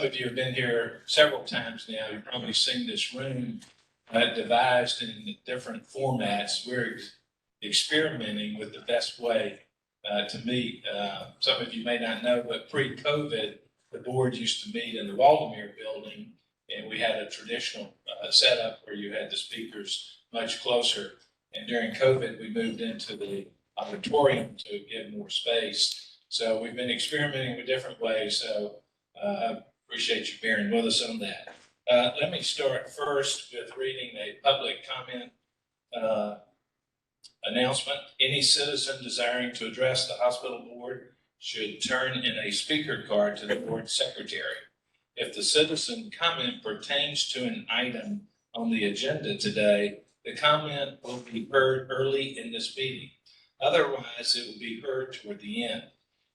some of you have been here several times now. You've probably seen this room devised in different formats. We're experimenting with the best way to meet. Some of you may not know, but pre-COVID, the board used to meet in the Waldemere building, and we had a traditional setup where you had the speakers much closer. And during COVID, we moved into the auditorium to give more space. So we've been experimenting with different ways. So I appreciate you bearing with us on that. Let me start first with reading a public comment announcement. Any citizen desiring to address the hospital board should turn in a speaker card to the board secretary. If the citizen comment pertains to an item on the agenda today, the comment will be heard early in this meeting. Otherwise, it will be heard toward the end.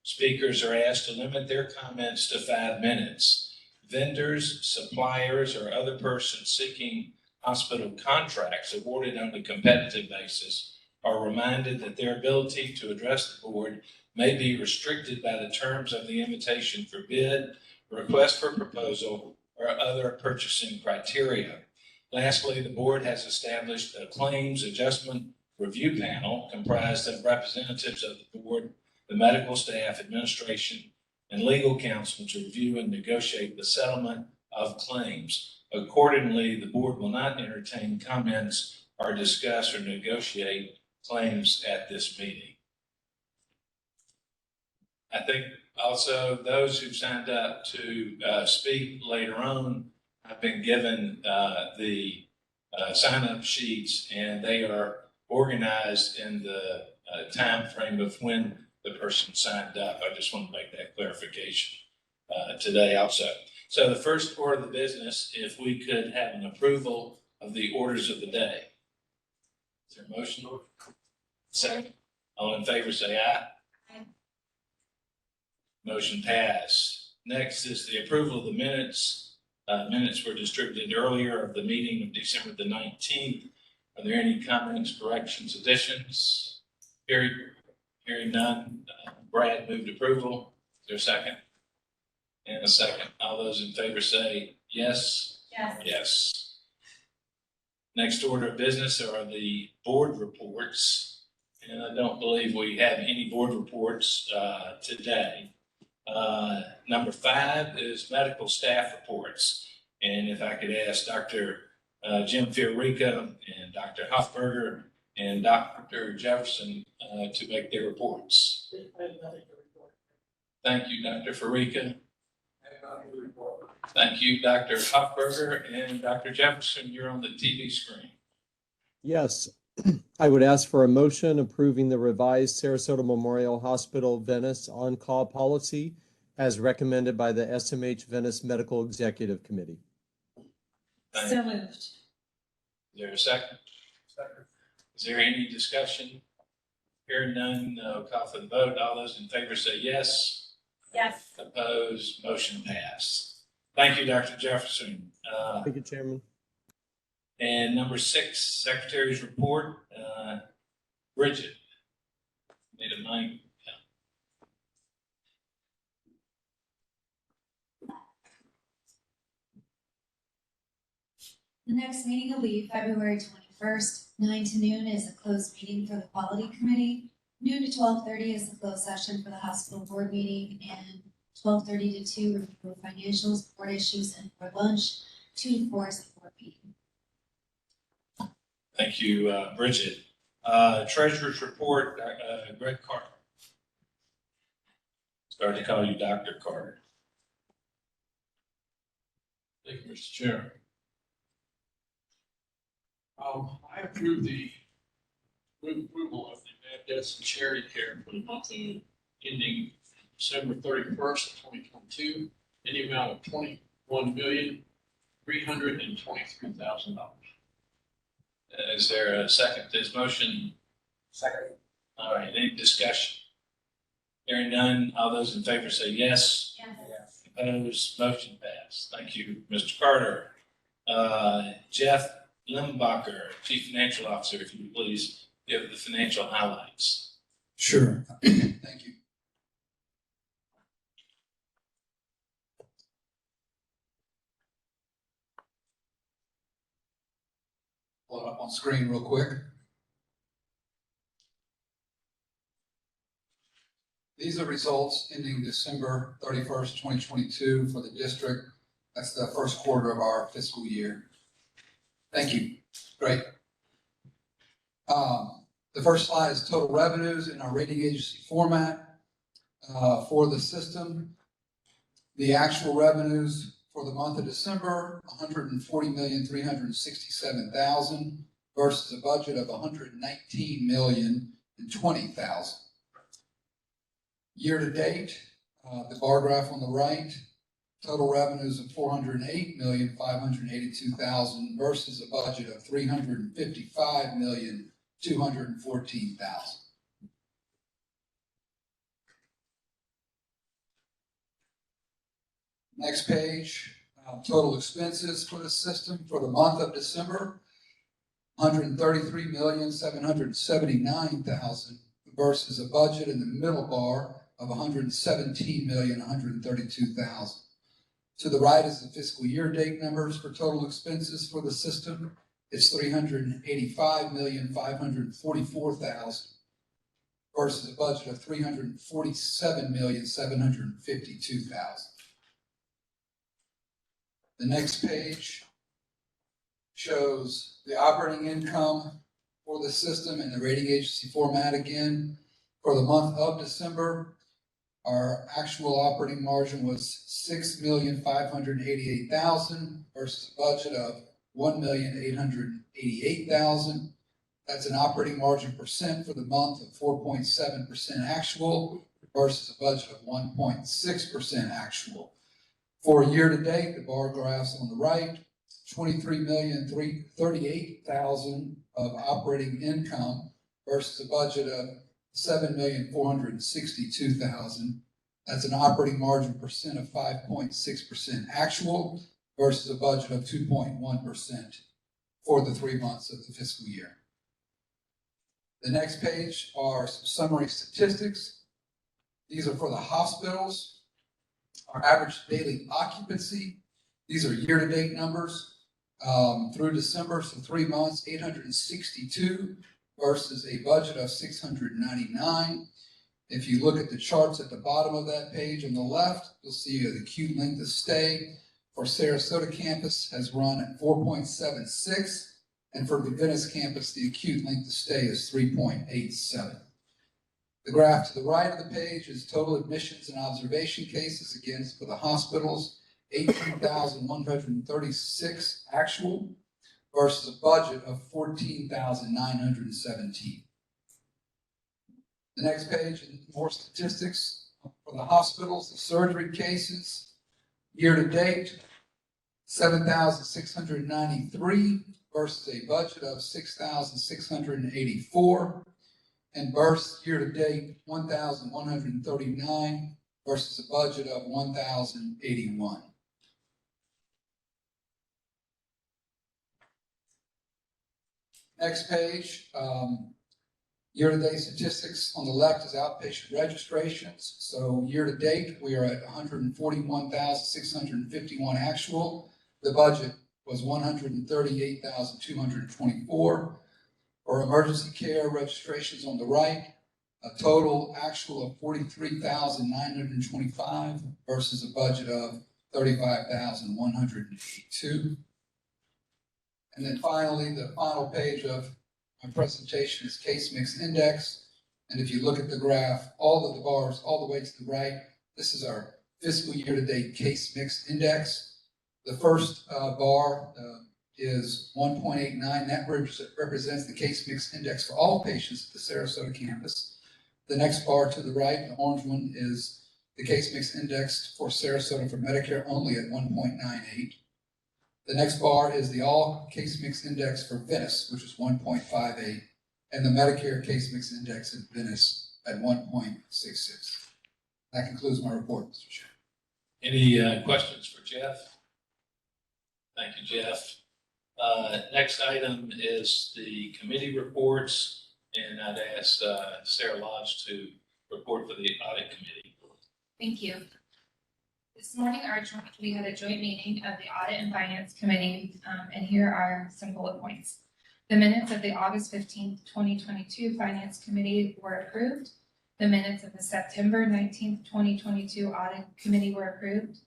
Speakers are asked to limit their comments to 5 minutes. Vendors, suppliers, or other persons seeking hospital contracts awarded on a competitive basis are reminded that their ability to address the board may be restricted by the terms of the invitation for bid, request for proposal, or other purchasing criteria. Lastly, the board has established a claims adjustment review panel comprised of representatives of the board, the medical staff, administration, and legal counsel to review and negotiate the settlement of claims. Accordingly, the board will not entertain comments or discuss or negotiate claims at this meeting. I think also those who've signed up to speak later on have been given the sign-up sheets, and they are organized in the time frame of when the person signed up. I just want to make that clarification today also. So the first order of the business, if we could have an approval of the orders of the day. Is there a motion? Second. All in favor say aye. Aye. Motion passed. Next is the approval of the minutes. Minutes were distributed earlier of the meeting of December the 19th. Are there any comments, corrections, additions? Hearing none. Brad moved approval. Is there a second? And a second. All those in favor say yes. Yes. Yes. Next order of business are the board reports. And I don't believe we have any board reports today. Number 5 is medical staff reports. And if I could ask Dr. Jim Fiorica and Dr. Hoffberger and Dr. Jefferson to make their reports. Thank you, Dr. Fiorica. Thank you, Dr. Hoffberger, and Dr. Jefferson, you're on the TV screen. Yes, I would ask for a motion approving the revised Sarasota Memorial Hospital Venice on-call policy as recommended by the SMH Venice Medical Executive Committee. So moved. Is there a second? Second. Is there any discussion? Hearing none, no, call for the vote. All those in favor say yes. Yes. Opposed, motion passed. Thank you, Dr. Jefferson. Thank you, Chairman. And number 6, Secretary's report. Bridget, need a mic. The next meeting will be February 21st, 9 to noon is a closed meeting for the Quality Committee. Noon to 12:30 is the closed session for the hospital board meeting, and 12:30 to 2 review of financials, board issues, and for lunch. 2 to 4 is the board meeting. Thank you, Bridget. Treasurer's report, Greg Carter. Started to call you Dr. Carter. Thank you, Mr. Chair. I approve the approval of the bad debts and charity care for the month ending December 31st, 2022, in the amount of $21,323,000. Is there a second to this motion? Second. All right, any discussion? Hearing none, all those in favor say yes. Yes. Opposed, motion passed. Thank you, Mr. Carter. Jeff Limbacher, Chief Financial Officer, if you would please give the financial highlights. Sure. Thank you. up on screen real quick. These are results ending December 31st, 2022 for the district. That's the first quarter of our fiscal year. Thank you. Great. The first slide is total revenues in our rating agency format for the system. The actual revenues for the month of December, $140,367,000 versus a budget of $119,020,000. Year to date, the bar graph on the right, total revenues of $408,582,000 versus a budget of $355,214,000. Next page, total expenses for the system for the month of December, $133,779,000 versus a budget in the middle bar of $117,132,000. To the right is the fiscal year date numbers for total expenses for the system. It's $385,544,000 versus a budget of $347,752,000. The next page shows the operating income for the system in the rating agency format again. For the month of December, our actual operating margin was $6,588,000 versus a budget of $1,888,000. That's an operating margin percent for the month of 4.7% actual versus a budget of 1.6% actual. For year to date, the bar graphs on the right, $23,338,000 of operating income versus a budget of $7,462,000. That's an operating margin percent of 5.6% actual versus a budget of 2.1% for the 3 months of the fiscal year. The next page are some summary statistics. These are for the hospitals. Our average daily occupancy, these are year-to-date numbers through December, so 3 months, 862 versus a budget of 699. If you look at the charts at the bottom of that page on the left, you'll see the acute length of stay for Sarasota campus has run at 4.76, and for the Venice campus, the acute length of stay is 3.87. The graph to the right of the page is total admissions and observation cases, again, for the hospitals, 18,136 actual versus a budget of 14,917. The next page, more statistics for the hospitals, the surgery cases, year to date, 7,693 versus a budget of 6,684. And births year to date, 1,139 versus a budget of 1,081. Next page, year-to-date statistics on the left is outpatient registrations. So year-to-date, we are at 141,651 actual. The budget was 138,224. For emergency care registrations on the right, a total actual of 43,925 versus a budget of 35,182. And then finally, the final page of my presentation is case mix index. And if you look at the graph, all of the bars, all the way to the right, this is our fiscal year-to-date case mix index. The first bar is 1.89. That represents the case mix index for all patients at the Sarasota campus. The next bar to the right, the orange one, is the case mix index for Sarasota for Medicare only at 1.98. The next bar is the all case mix index for Venice, which is 1.58, and the Medicare case mix index in Venice at 1.66. That concludes my report, Mr. Chair. Any questions for Jeff? Thank you, Jeff. Next item is the committee reports, and I'd ask Sarah Lodge to report for the audit committee. Thank you. This morning, we had a joint meeting of the Audit and Finance Committee, and here are some bullet points. The minutes of the August 15th, 2022 Finance Committee were approved. The minutes of the September 19th, 2022 Audit Committee were approved.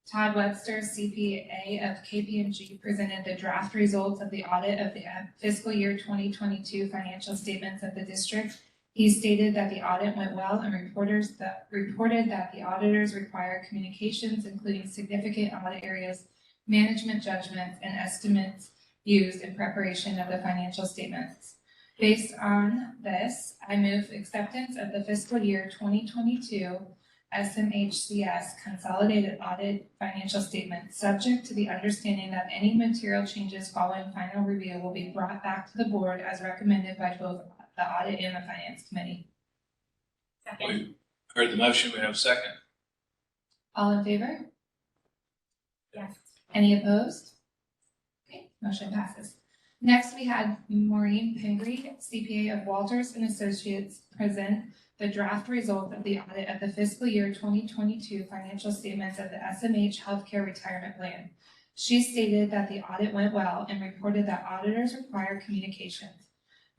Todd Webster, CPA of KPMG, presented the draft results of the audit of the fiscal year 2022 financial statements of the district. He stated that the audit went well and reported that the auditors require communications, including significant audit areas, management judgments, and estimates used in preparation of the financial statements. Based on this, I move acceptance of the fiscal year 2022 SMHCS consolidated audit financial statement, subject to the understanding that any material changes following final review will be brought back to the board as recommended by both the audit and the finance committee. We heard the motion. We have a second. All in favor? Yes. Any opposed? Okay, motion passes. Next, we had Maureen Pingree, CPA of Walters and Associates, present the draft result of the audit of the fiscal year 2022 financial statements of the SMH Healthcare Retirement Plan. She stated that the audit went well and reported that auditors require communications.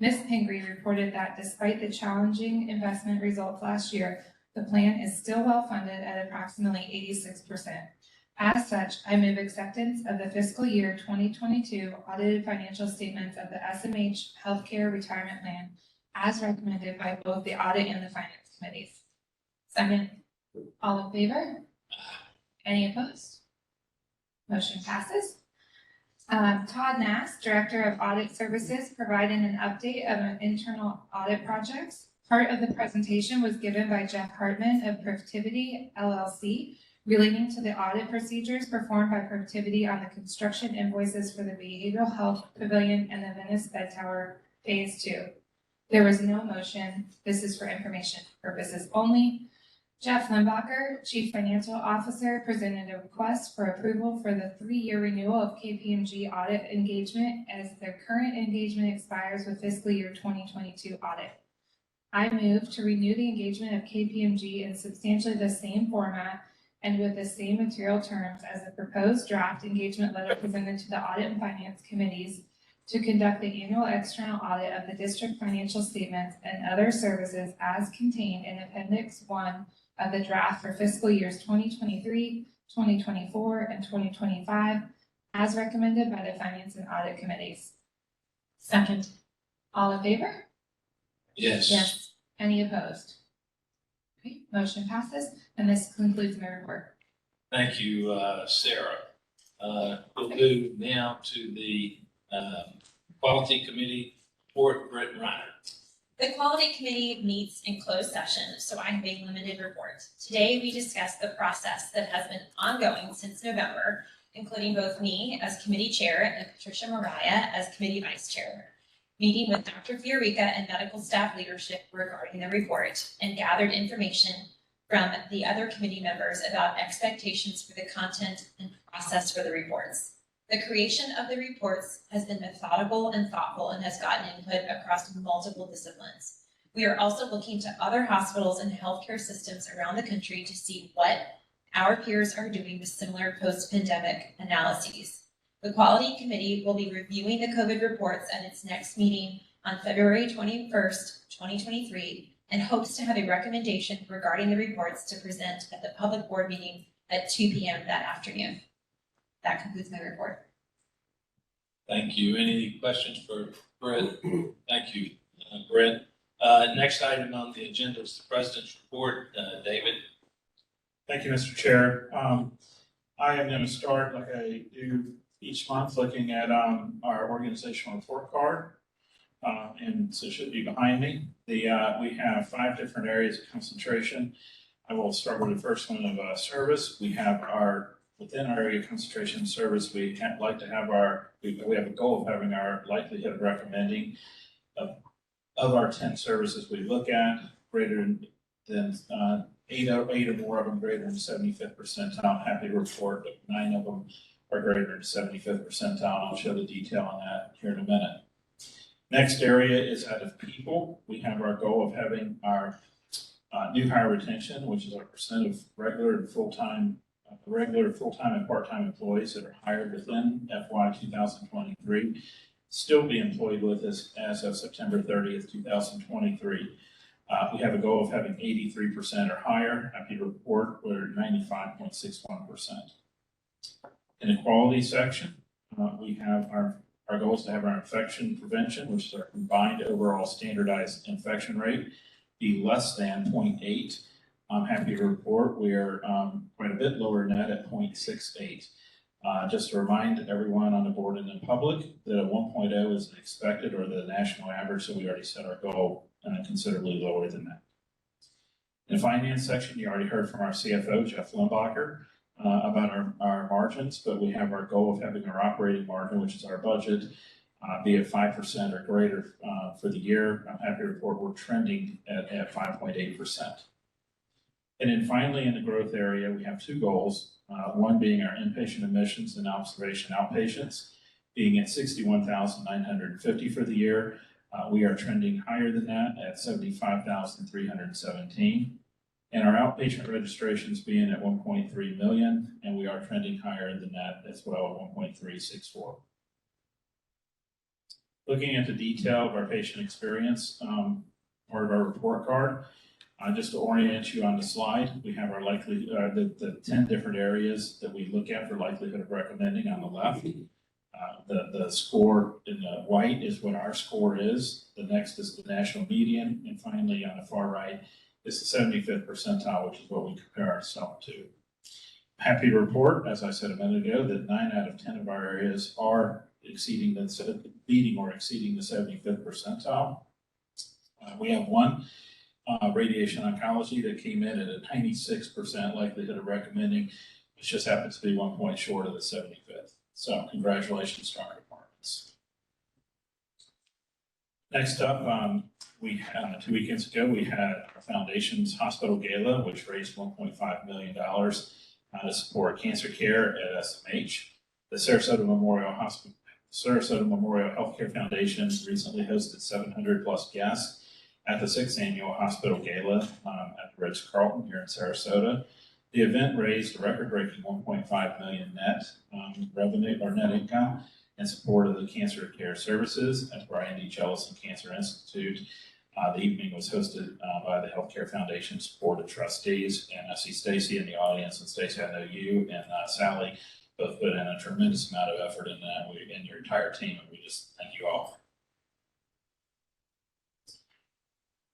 Ms. Pingree reported that despite the challenging investment results last year, the plan is still well funded at approximately 86%. As such, I move acceptance of the fiscal year 2022 audited financial statements of the SMH Healthcare Retirement Plan as recommended by both the audit and the finance committees. Second. All in favor? Any opposed? Motion passes. Todd Nass, Director of Audit Services, provided an update of internal audit projects. Part of the presentation was given by Jeff Hartman of Protiviti LLC, relating to the audit procedures performed by Protiviti on the construction invoices for the Behavioral Health Pavilion and the Venice Bed Tower Phase 2. There was no motion. This is for information purposes only. Jeff Limbacher, Chief Financial Officer, presented a request for approval for the 3-year renewal of KPMG audit engagement as their current engagement expires with fiscal year 2022 audit. I move to renew the engagement of KPMG in substantially the same format and with the same material terms as the proposed draft engagement letter presented to the Audit and Finance Committees to conduct the annual external audit of the district financial statements and other services as contained in Appendix 1 of the draft for fiscal years 2023, 2024, and 2025, as recommended by the Finance and Audit Committees. Second. All in favor? Yes. Yes. Any opposed? Okay, motion passes, and this concludes my report. Thank you, Sarah. We'll move now to the Quality Committee report. Britt Reiner. The Quality Committee meets in closed session, so I have a limited report. Today, we discussed the process that has been ongoing since November, including both me as committee chair and Patricia Mariah as committee vice chair, meeting with Dr. Fiorica and medical staff leadership regarding the report, and gathered information from the other committee members about expectations for the content and process for the reports. The creation of the reports has been methodical and thoughtful and has gotten input across multiple disciplines. We are also looking to other hospitals and healthcare systems around the country to see what our peers are doing with similar post-pandemic analyses. The Quality Committee will be reviewing the COVID reports at its next meeting on February 21st, 2023, and hopes to have a recommendation regarding the reports to present at the public board meeting at 2 p.m. that afternoon. That concludes my report. Thank you. Any questions for Britt? Thank you, Britt. Next item on the agenda is the President's report. David. Thank you, Mr. Chair. I am going to start like I do each month looking at our organizational report card. And so it should be behind me. We have 5 different areas of concentration. I will start with the first one of service. We have within our area of concentration service, we have a goal of having our likelihood of recommending of our 10 services we look at, greater than 8 or more of them greater than 75th percentile. I'm happy to report that 9 of them are greater than 75th percentile. I'll show the detail on that here in a minute. Next area is out of people. We have our goal of having our new hire retention, which is our percent of regular, full-time and part-time employees that are hired within FY 2023 still be employed with us as of September 30th, 2023. We have a goal of having 83% or higher. Happy to report we're at 95.61%. In the quality section, we have our goal is to have our infection prevention, which is our combined overall standardized infection rate, be less than 0.8. I'm happy to report we are quite a bit lower than that at 0.68. Just to remind everyone on the board and in public that a 1.0 is expected or the national average, so we already set our goal considerably lower than that. In the finance section, you already heard from our CFO, Jeff Limbacher, about our margins, but we have our goal of having our operating margin, which is our budget, be at 5% or greater for the year. I'm happy to report we're trending at 5.8%. And then finally, in the growth area, we have two goals. One being our inpatient admissions and observation outpatients being at 61,950 for the year. We are trending higher than that at 75,317. And our outpatient registrations being at 1.3 million, and we are trending higher than that as well at 1.364. Looking at the detail of our patient experience, part of our report card, just to orient you on the slide, we have our the 10 different areas that we look at for likelihood of recommending on the left. The score in the white is what our score is. The next is the national median. And finally, on the far right, is the 75th percentile, which is what we compare ourselves to. Happy to report, as I said a minute ago, that 9 out of 10 of our areas are beating or exceeding the 75th percentile. We have one radiation oncology that came in at a 96% likelihood of recommending, which just happens to be 1 point short of the 75th. So congratulations to our departments. Next up, 2 weekends ago, we had our foundation's hospital gala, which raised $1.5 million to support cancer care at SMH. The Sarasota Memorial Healthcare Foundation recently hosted 700 plus guests at the 6th annual hospital gala at the Ritz-Carlton here in Sarasota. The event raised a record-breaking $1.5 million net revenue or net income in support of the cancer care services at the Brian D. Jellison Cancer Institute. The evening was hosted by the Healthcare Foundation's Board of Trustees, and I see Stacy in the audience, and Stacy, I know you and Sally both put in a tremendous amount of effort in that, and your entire team, and we just thank you all.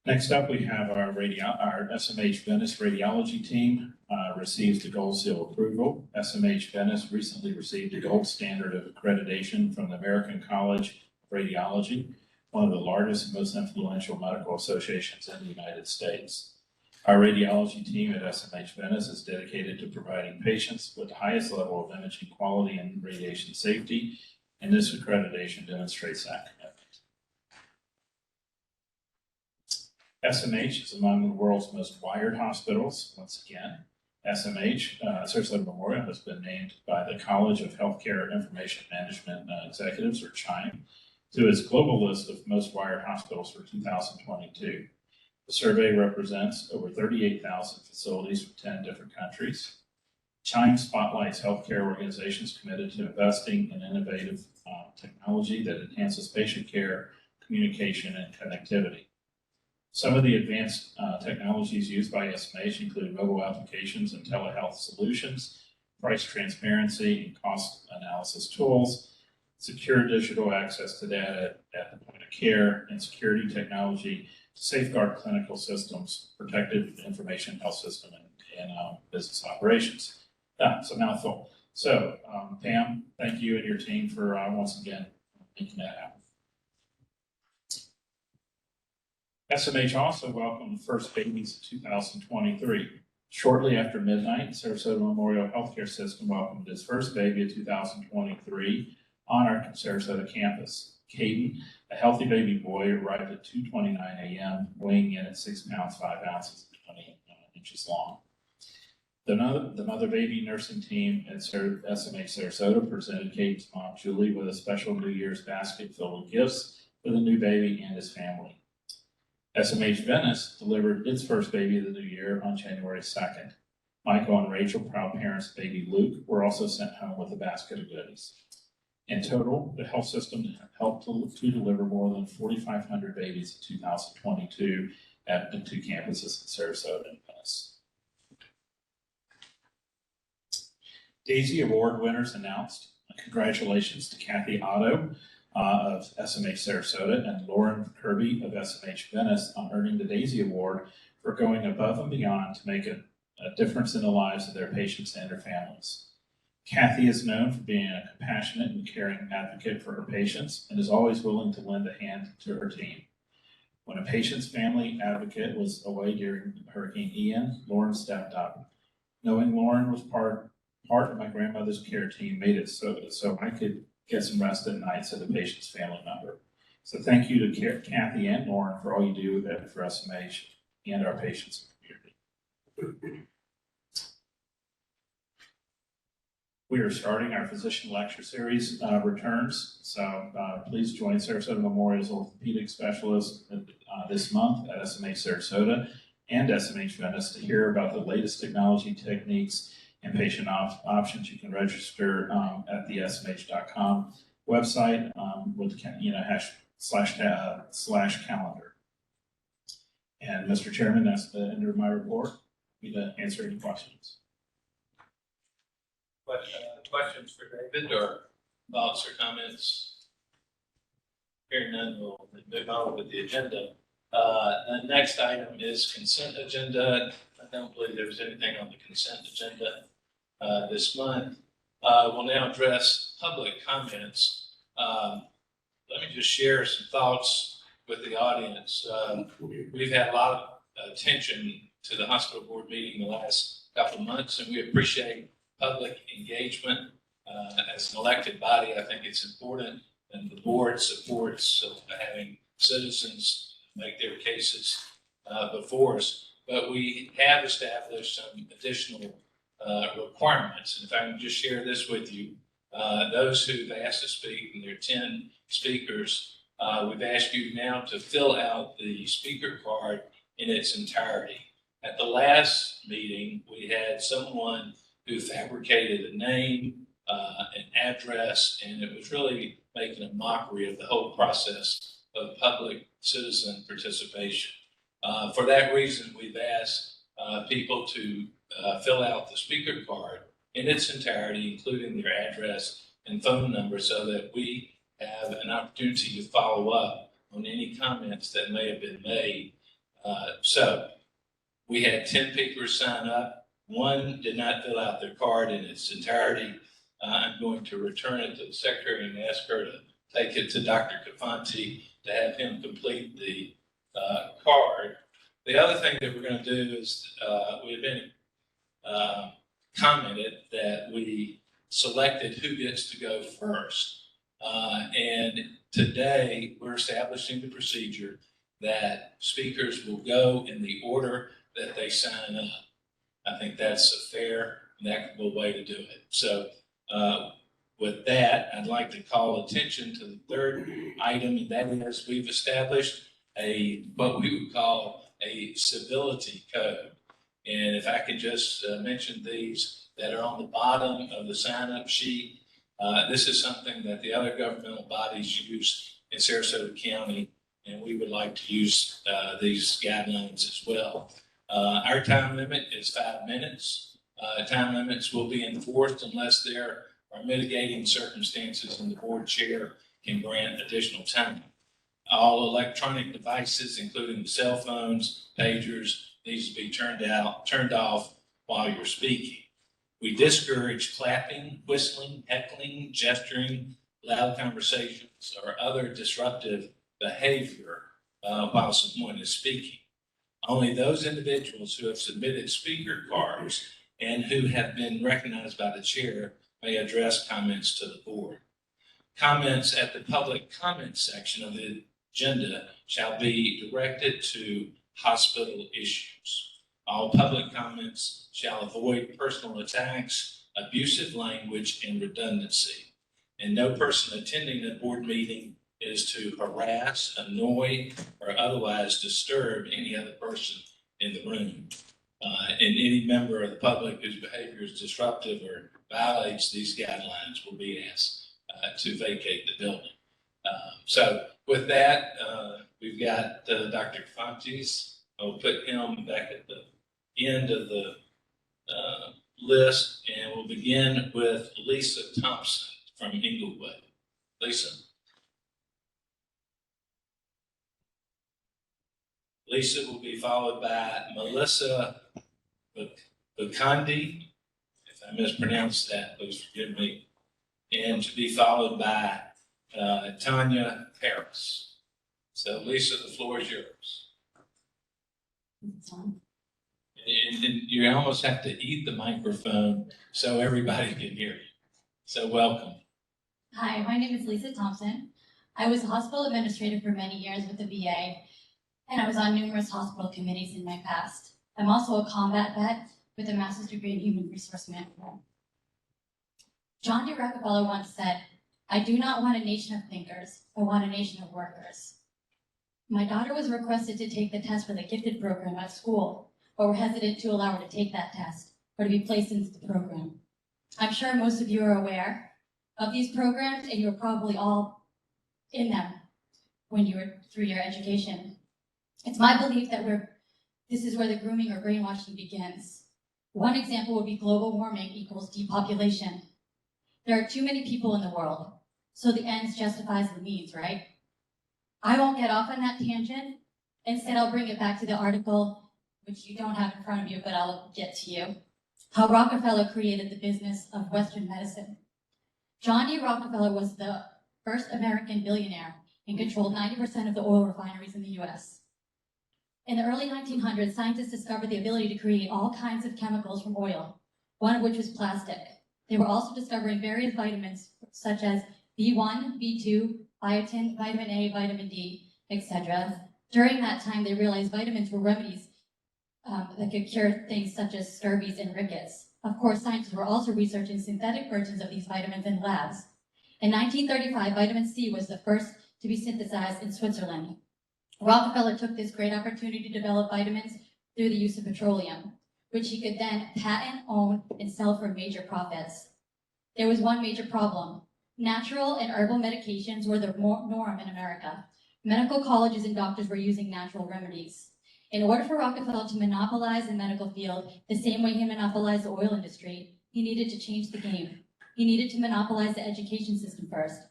Next up, we have our SMH Venice radiology team receives the Gold Seal approval. SMH Venice recently received the gold standard of accreditation from the American College of Radiology, one of the largest and most influential medical associations in the United States. Our radiology team at SMH Venice is dedicated to providing patients with the highest level of imaging quality and radiation safety, and this accreditation demonstrates that commitment. SMH is among the world's most wired hospitals. Once again, SMH, Sarasota Memorial, has been named by the College of Healthcare Information Management Executives, or CHIME, to its global list of most wired hospitals for 2022. The survey represents over 38,000 facilities from 10 different countries. CHIME spotlights healthcare organizations committed to investing in innovative technology that enhances patient care, communication, and connectivity. Some of the advanced technologies used by SMH include mobile applications and telehealth solutions, price transparency and cost analysis tools, secure digital access to data at the point of care, and security technology to safeguard clinical systems, protected information health system, and business operations. It's a mouthful. So, Pam, thank you and your team for once again making that happen. SMH also welcomed the first babies of 2023. Shortly after midnight, Sarasota Memorial Healthcare System welcomed its first baby of 2023 on our Sarasota campus. Caden, a healthy baby boy, arrived at 2:29 a.m., weighing in at 6 pounds, 5 ounces, and 20 inches long. The mother baby nursing team at SMH Sarasota presented Caden's mom, Julie, with a special New Year's basket filled with gifts for the new baby and his family. SMH Venice delivered its first baby of the new year on January 2nd. Michael and Rachel, proud parents of baby Luke, were also sent home with a basket of goodies. In total, the health system helped to deliver more than 4,500 babies in 2022 at the 2 campuses in Sarasota and Venice. Daisy Award winners announced. Congratulations to Kathy Otto of SMH Sarasota and Lauren Kirby of SMH Venice on earning the Daisy Award for going above and beyond to make a difference in the lives of their patients and their families. Kathy is known for being a compassionate and caring advocate for her patients and is always willing to lend a hand to her team. When a patient's family advocate was away during Hurricane Ian, Lauren stepped up. Knowing Lauren was part of my grandmother's care team made it so I could get some rest at night as a patient's family member. So thank you to Kathy and Lauren for all you do for SMH and our patients in the community. We are starting our physician lecture series returns. So please join Sarasota Memorial's orthopedic specialist this month at SMH Sarasota and SMH Venice to hear about the latest technology techniques and patient options. You can register at the smh.com website with /calendar. And Mr. Chairman, that's the end of my report. I'm to answer any questions. Questions for David or thoughts or comments? Hearing none, we'll move on with the agenda. The next item is consent agenda. I don't believe there was anything on the consent agenda this month. We'll now address public comments. Let me just share some thoughts with the audience. We've had a lot of attention to the hospital board meeting the last couple of months, and we appreciate public engagement. As an elected body, I think it's important, and the board supports having citizens make their cases before us. But we have established some additional requirements. And if I can just share this with you, those who've asked to speak, and there are 10 speakers, we've asked you now to fill out the speaker card in its entirety. At the last meeting, we had someone who fabricated a name, an address, and it was really making a mockery of the whole process of public citizen participation. For that reason, we've asked people to fill out the speaker card in its entirety, including their address and phone number, so that we have an opportunity to follow up on any comments that may have been made. So we had 10 people sign up. One did not fill out their card in its entirety. I'm going to return it to the secretary and ask her to take it to Dr. Cafanti to have him complete the card. The other thing that we're going to do is we've been commented that we selected who gets to go first. And today we're establishing the procedure that speakers will go in the order that they sign up. I think that's a fair and equitable way to do it. So with that, I'd like to call attention to the third item, and that is we've established what we would call a civility code. And if I could just mention these that are on the bottom of the sign-up sheet, this is something that the other governmental bodies use in Sarasota County, and we would like to use these guidelines as well. Our time limit is 5 minutes. Time limits will be enforced unless there are mitigating circumstances and the board chair can grant additional time. All electronic devices, including the cell phones, pagers, needs to be turned off while you're speaking. We discourage clapping, whistling, heckling, gesturing, loud conversations, or other disruptive behavior while someone is speaking. Only those individuals who have submitted speaker cards and who have been recognized by the chair may address comments to the board. Comments at the public comment section of the agenda shall be directed to hospital issues. All public comments shall avoid personal attacks, abusive language, and redundancy. And no person attending the board meeting is to harass, annoy, or otherwise disturb any other person in the room. And any member of the public whose behavior is disruptive or violates these guidelines will be asked to vacate the building. So with that, we've got Dr. Fontes. I'll put him back at the end of the list, and we'll begin with Lisa Thompson from Inglewood. Lisa. Lisa will be followed by Melissa Bakandi. If I mispronounced that, please forgive me. And to be followed by Tanya Harris. So Lisa, the floor is yours. And you almost have to eat the microphone so everybody can hear you. So welcome. Hi, my name is Lisa Thompson. I was a hospital administrator for many years with the VA, and I was on numerous hospital committees in my past. I'm also a combat vet with a master's degree in human resource management. John D. Rockefeller once said, "I do not want a nation of thinkers, I want a nation of workers." My daughter was requested to take the test for the gifted program at school, but were hesitant to allow her to take that test or to be placed into the program. I'm sure most of you are aware of these programs, and you were probably all in them when you were through your education. It's my belief that this is where the grooming or brainwashing begins. One example would be global warming equals depopulation. There are too many people in the world, so the ends justifies the means, right? I won't get off on that tangent. Instead, I'll bring it back to the article, which you don't have in front of you, but I'll get to you. How Rockefeller created the business of Western medicine. John D. Rockefeller was the first American billionaire and controlled 90% of the oil refineries in the US. In the early 1900s, scientists discovered the ability to create all kinds of chemicals from oil, one of which was plastic. They were also discovering various vitamins such as B1, B2, biotin, vitamin A, vitamin D, etc. During that time, they realized vitamins were remedies that could cure things such as scurvy and rickets. Of course, scientists were also researching synthetic versions of these vitamins in labs. In 1935, vitamin C was the first to be synthesized in Switzerland. Rockefeller took this great opportunity to develop vitamins through the use of petroleum, which he could then patent, own, and sell for major profits. There was one major problem. Natural and herbal medications were the norm in America. Medical colleges and doctors were using natural remedies. In order for Rockefeller to monopolize the medical field the same way he monopolized the oil industry, he needed to change the game. He needed to monopolize the education system first,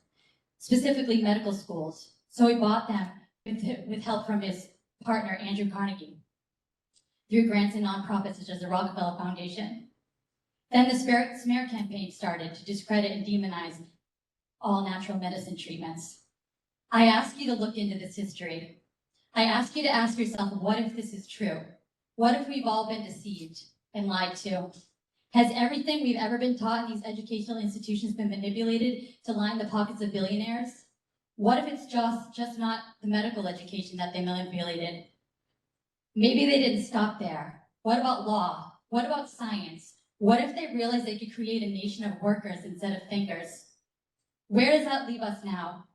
specifically medical schools. So he bought them with help from his partner, Andrew Carnegie, through grants and nonprofits such as the Rockefeller Foundation. Then the smear campaign started to discredit and demonize all natural medicine treatments. I ask you to look into this history. I ask you to ask yourself, what if this is true? What if we've all been deceived and lied to? Has everything we've ever been taught in these educational institutions been manipulated to line the pockets of billionaires? What if it's just not the medical education that they manipulated? Maybe they didn't stop there. What about law? What about science? What if they realized they could create a nation of workers instead of thinkers? Where does that leave us now?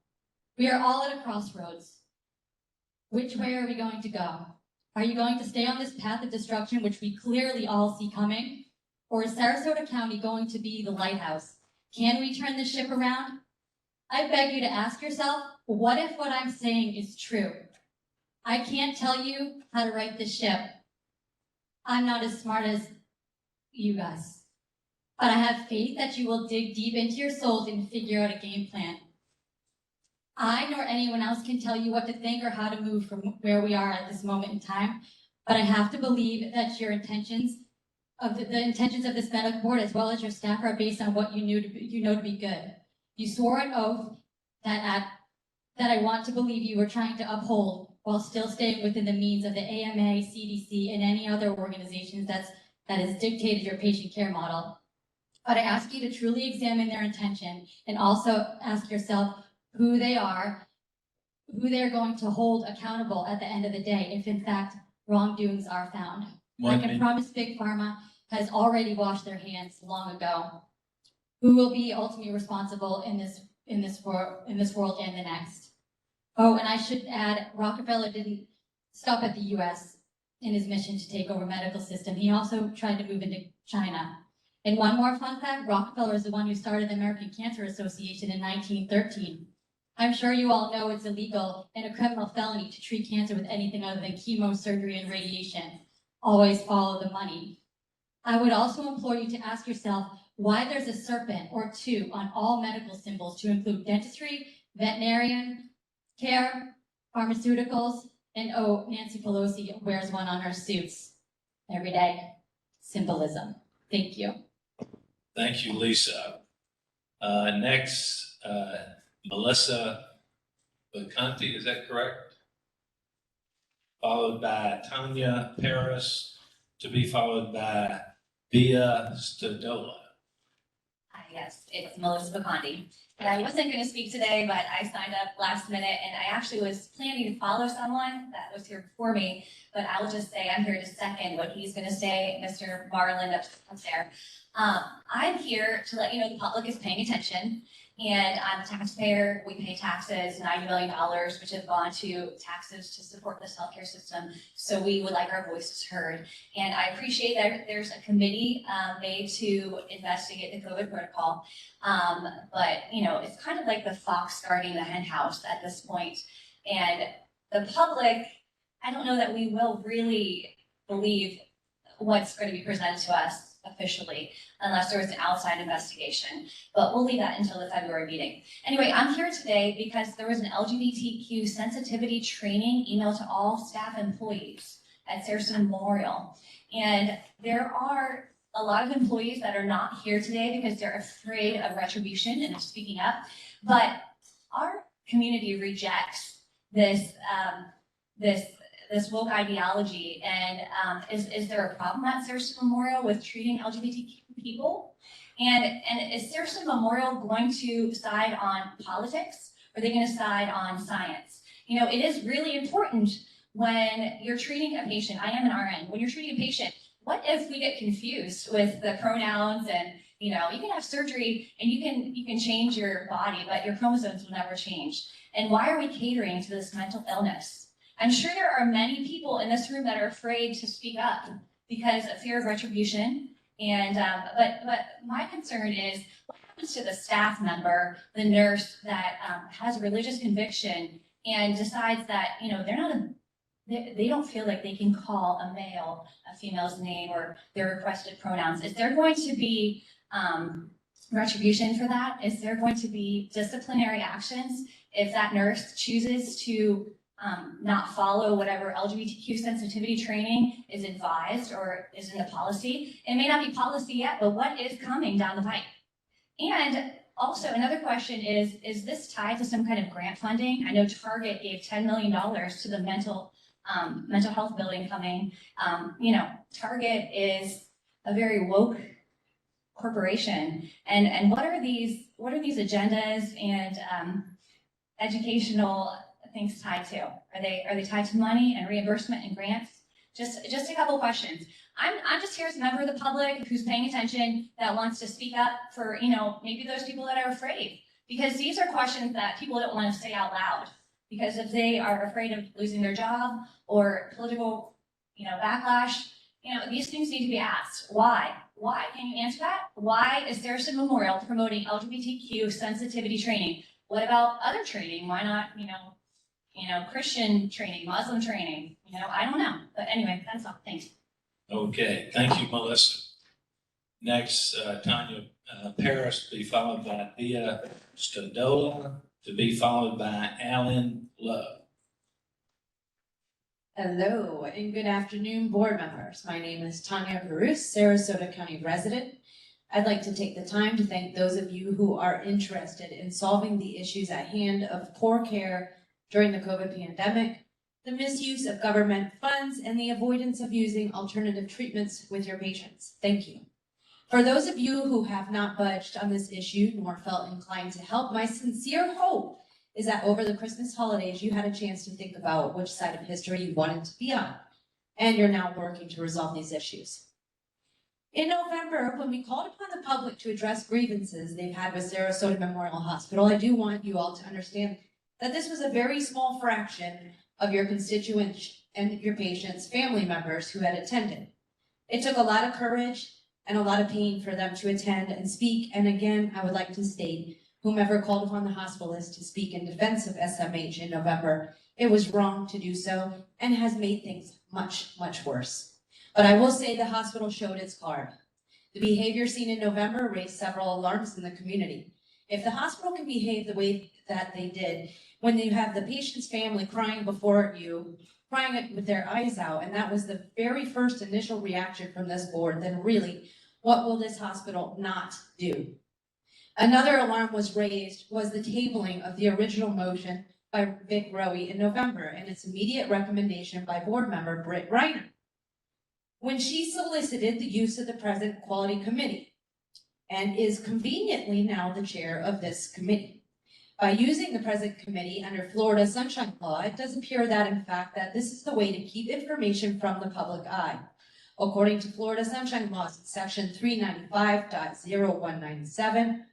We are all at a crossroads. Which way are we going to go? Are you going to stay on this path of destruction, which we clearly all see coming? Or is Sarasota County going to be the lighthouse? Can we turn the ship around? I beg you to ask yourself, what if what I'm saying is true? I can't tell you how to right this ship. I'm not as smart as you guys. But I have faith that you will dig deep into your souls and figure out a game plan. I nor anyone else can tell you what to think or how to move from where we are at this moment in time, but I have to believe that your intentions of the intentions of this medical board as well as your staff are based on what you know to be good. You swore an oath that I want to believe you were trying to uphold while still staying within the means of the AMA, CDC, and any other organizations that has dictated your patient care model. But I ask you to truly examine their intention and also ask yourself who they are, who they're going to hold accountable at the end of the day, if in fact wrongdoings are found. I can promise Big Pharma has already washed their hands long ago. Who will be ultimately responsible in this world and the next? Oh, and I should add, Rockefeller didn't stop at the U.S. in his mission to take over medical system. He also tried to move into China. And one more fun fact, Rockefeller is the one who started the American Cancer Association in 1913. I'm sure you all know it's illegal and a criminal felony to treat cancer with anything other than chemo, surgery, and radiation. Always follow the money. I would also implore you to ask yourself why there's a serpent or two on all medical symbols to include dentistry, veterinarian, care, pharmaceuticals, and oh, Nancy Pelosi wears one on her suits every day. Symbolism. Thank you. Thank you, Lisa. Next, Melissa Bacanti, is that correct? Followed by Tanya Paris, to be followed by Bia Stodola. Hi, yes, it's Melissa Bacondi. And I wasn't going to speak today, but I signed up last minute and I actually was planning to follow someone that was here before me, but I will just say I'm here to second what he's going to say, Mr. Marlin up there. I'm here to let you know the public is paying attention, and I'm a taxpayer. We pay taxes, $90 million, which have gone to taxes to support this healthcare system. So we would like our voices heard. And I appreciate that there's a committee made to investigate the COVID protocol. But you know, it's kind of like the fox guarding the hen house at this point. And the public, I don't know that we will really believe what's going to be presented to us officially, unless there was an outside investigation. But we'll leave that until the February meeting. Anyway, I'm here today because there was an LGBTQ sensitivity training emailed to all staff employees at Sarasota Memorial. And there are a lot of employees that are not here today because they're afraid of retribution and of speaking up. But our community rejects this woke ideology, and is there a problem at Sarasota Memorial with treating LGBTQ people? And is Sarasota Memorial going to side on politics, or are they going to side on science? You know, it is really important when you're treating a patient. I am an RN. When you're treating a patient, what if we get confused with the pronouns? And you know, you can have surgery and you can change your body, but your chromosomes will never change. And why are we catering to this mental illness? I'm sure there are many people in this room that are afraid to speak up because of fear of retribution. And but my concern is what happens to the staff member, the nurse that has a religious conviction and decides that, you know, they don't feel like they can call a male a female's name or their requested pronouns. Is there going to be retribution for that? Is there going to be disciplinary actions if that nurse chooses to not follow whatever LGBTQ sensitivity training is advised or is in the policy? It may not be policy yet, but what is coming down the pipe? And also another question is this tied to some kind of grant funding? I know Target gave $10 million to the mental health building coming. You know, Target is a very woke corporation. And what are these agendas and educational things tied to? Are they tied to money and reimbursement and grants? Just a couple questions. I'm just here as a member of the public who's paying attention, that wants to speak up for, you know, maybe those people that are afraid, because these are questions that people don't want to say out loud, because if they are afraid of losing their job or political, you know, backlash, you know, these things need to be asked. Why? Can you answer that? Why is Sarasota Memorial promoting LGBTQ sensitivity training? What about other training? Why not, you know, Christian training, Muslim training? You know, I don't know. But anyway, that's all. Thanks. Okay, thank you, Melissa. Next, Tanya Paris, to be followed by Bia Stodola, to be followed by Alan Love. Hello and good afternoon, board members. My name is Tanya Paris, Sarasota County resident. I'd like to take the time to thank those of you who are interested in solving the issues at hand of poor care during the COVID pandemic, the misuse of government funds, and the avoidance of using alternative treatments with your patients. Thank you. For those of you who have not budged on this issue nor felt inclined to help, my sincere hope is that over the Christmas holidays, you had a chance to think about which side of history you wanted to be on, and you're now working to resolve these issues. In November, when we called upon the public to address grievances they've had with Sarasota Memorial Hospital, I do want you all to understand that this was a very small fraction of your constituents and your patients' family members who had attended. It took a lot of courage and a lot of pain for them to attend and speak. And again, I would like to state, whomever called upon the hospitalists to speak in defense of SMH in November, it was wrong to do so and has made things much, much worse. But I will say the hospital showed its card. The behavior seen in November raised several alarms in the community. If the hospital can behave the way that they did, when you have the patient's family crying before you, crying with their eyes out, and that was the very first initial reaction from this board, then really, what will this hospital not do? Another alarm was raised was the tabling of the original motion by Vic Rowe in November and its immediate recommendation by board member Britt Reiner, when she solicited the use of the present quality committee and is conveniently now the chair of this committee. By using the present committee under Florida Sunshine Law, it does appear that in fact that this is the way to keep information from the public eye. According to Florida Sunshine Laws, section 395.0197,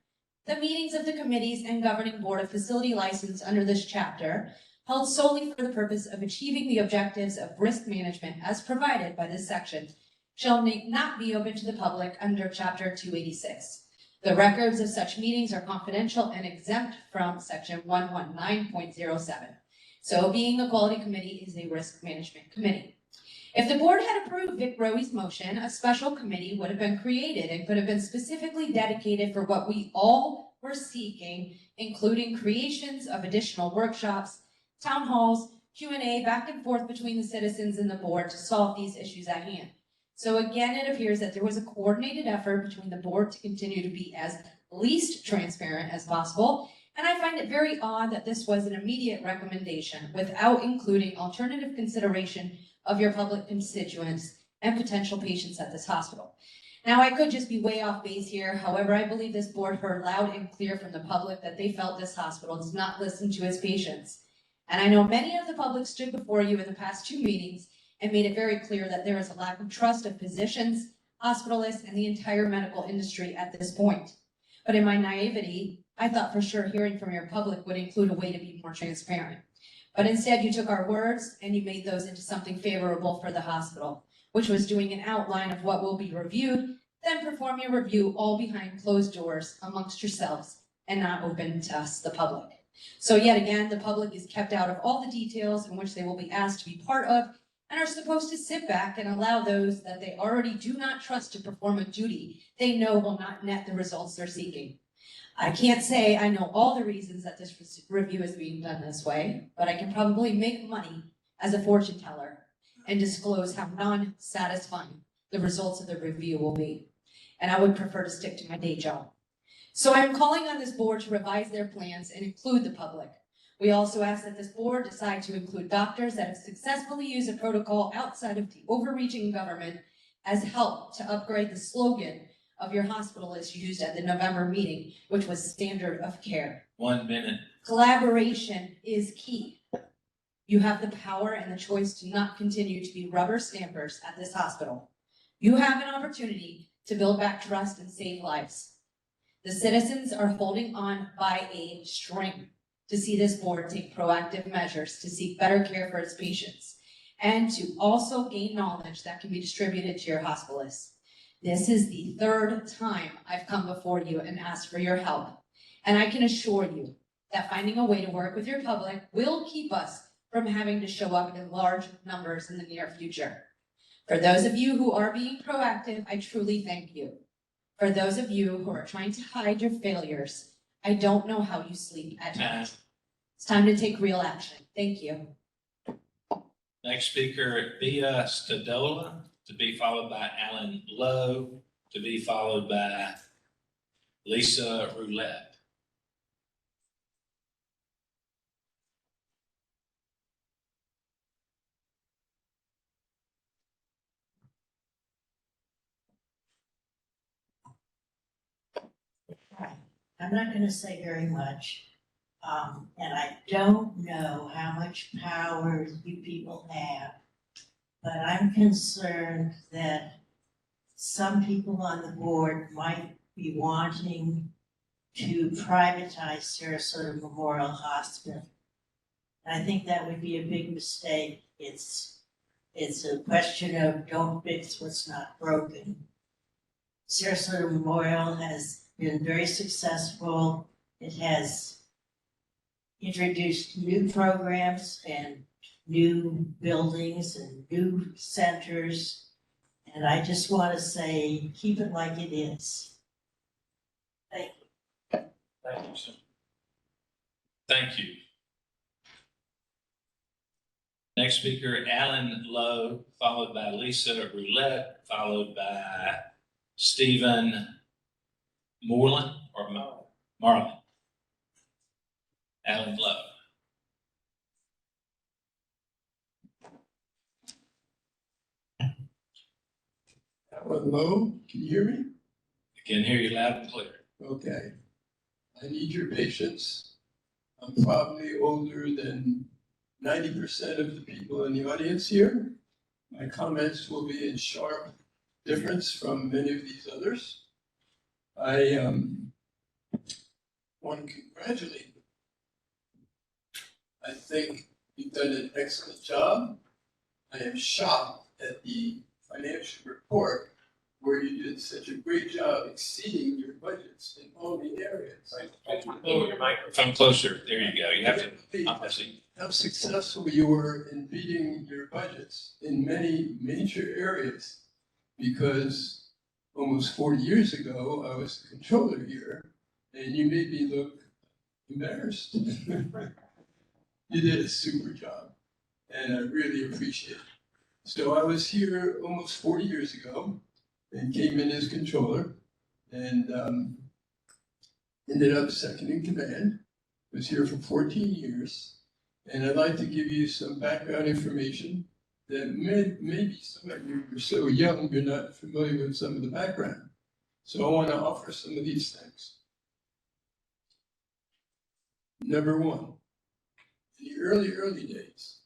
the meetings of the committees and governing board of facility license under this chapter, held solely for the purpose of achieving the objectives of risk management as provided by this section, shall not be open to the public under chapter 286. The records of such meetings are confidential and exempt from section 119.07. So being the quality committee is a risk management committee. If the board had approved Vic Rowe's motion, a special committee would have been created and could have been specifically dedicated for what we all were seeking, including creations of additional workshops, town halls, Q&A back and forth between the citizens and the board to solve these issues at hand. So again, it appears that there was a coordinated effort between the board to continue to be as least transparent as possible. And I find it very odd that this was an immediate recommendation without including alternative consideration of your public constituents and potential patients at this hospital. Now, I could just be way off base here. However, I believe this board heard loud and clear from the public that they felt this hospital does not listen to its patients. And I know many of the public stood before you in the past 2 meetings and made it very clear that there is a lack of trust of physicians, hospitalists, and the entire medical industry at this point. But in my naivety, I thought for sure hearing from your public would include a way to be more transparent. But instead, you took our words and you made those into something favorable for the hospital, which was doing an outline of what will be reviewed, then perform your review all behind closed doors amongst yourselves and not open to us, the public. So yet again, the public is kept out of all the details in which they will be asked to be part of and are supposed to sit back and allow those that they already do not trust to perform a duty they know will not net the results they're seeking. I can't say I know all the reasons that this review is being done this way, but I can probably make money as a fortune teller and disclose how non-satisfying the results of the review will be. And I would prefer to stick to my day job. So I'm calling on this board to revise their plans and include the public. We also ask that this board decide to include doctors that have successfully used a protocol outside of the overreaching government as help to upgrade the slogan of your hospitalist used at the November meeting, which was standard of care. 1 minute. Collaboration is key. You have the power and the choice to not continue to be rubber stampers at this hospital. You have an opportunity to build back trust and save lives. The citizens are holding on by a string to see this board take proactive measures to seek better care for its patients and to also gain knowledge that can be distributed to your hospitalists. This is the 3rd time I've come before you and asked for your help. And I can assure you that finding a way to work with your public will keep us from having to show up in large numbers in the near future. For those of you who are being proactive, I truly thank you. For those of you who are trying to hide your failures, I don't know how you sleep at night. It's time to take real action. Thank you. Next speaker, Via Stadola, to be followed by Alan Lowe, to be followed by Lisa Roulette. I'm not going to say very much, and I don't know how much power you people have, but I'm concerned that some people on the board might be wanting to privatize Sarasota Memorial Hospital. And I think that would be a big mistake. It's a question of don't fix what's not broken. Sarasota Memorial has been very successful. It has introduced new programs and new buildings and new centers. And I just want to say, keep it like it is. Thank you. Thank you, sir. Thank you. Next speaker, Alan Lowe, followed by Lisa Roulette, followed by Stephen Moreland or Marlin. Alan Lowe. Alan Lowe, can you hear me? I can hear you loud and clear. Okay. I need your patience. I'm probably older than 90% of the people in the audience here. My comments will be in sharp difference from many of these others. I want to congratulate you. I think you've done an excellent job. I am shocked at the financial report where you did such a great job exceeding your budgets in all the areas. Pull your microphone closer. There you go. You have to obviously. How successful you were in beating your budgets in many major areas, because almost 40 years ago, I was the controller here, and you made me look embarrassed. You did a super job, and I really appreciate it. So I was here almost 40 years ago, and came in as controller, and ended up second in command. Was here for 14 years. And I'd like to give you some background information that maybe some of you are so young, you're not familiar with some of the background. So I want to offer some of these things. Number one, in the early days,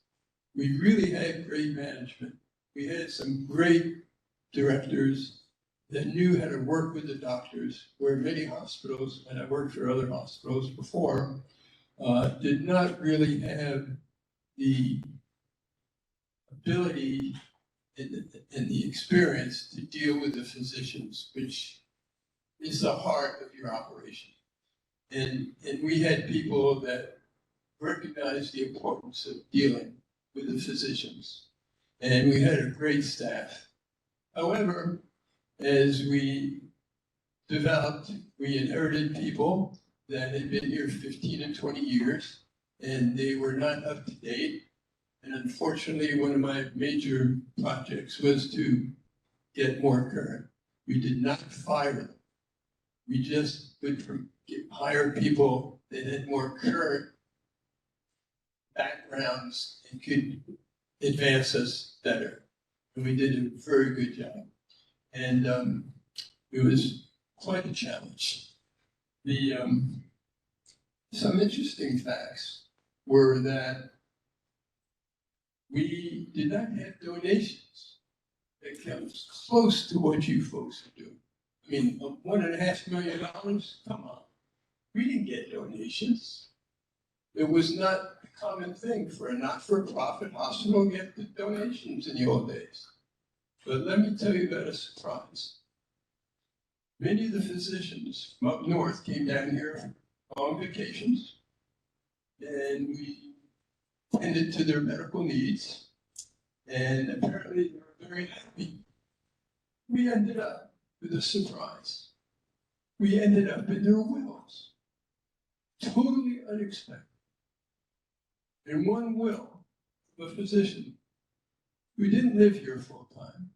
we really had great management. We had some great directors that knew how to work with the doctors, where many hospitals, and I worked for other hospitals before, did not really have the ability and the experience to deal with the physicians, which is the heart of your operation. And we had people that recognized the importance of dealing with the physicians. And we had a great staff. However, as we developed, we inherited people that had been here 15 and 20 years, and they were not up to date. And unfortunately, one of my major projects was to get more current. We did not fire them. We just would hire people that had more current backgrounds and could advance us better. And we did a very good job. And it was quite a challenge. Some interesting facts were that we did not have donations that comes close to what you folks are doing. I mean, $1.5 million, come on. We didn't get donations. It was not a common thing for a not-for-profit hospital to get the donations in the old days. But let me tell you about a surprise. Many of the physicians from up north came down here on vacations, and we tended to their medical needs, and apparently they were very happy. We ended up with a surprise. We ended up in their wills, totally unexpected. In one will of a physician who didn't live here full time,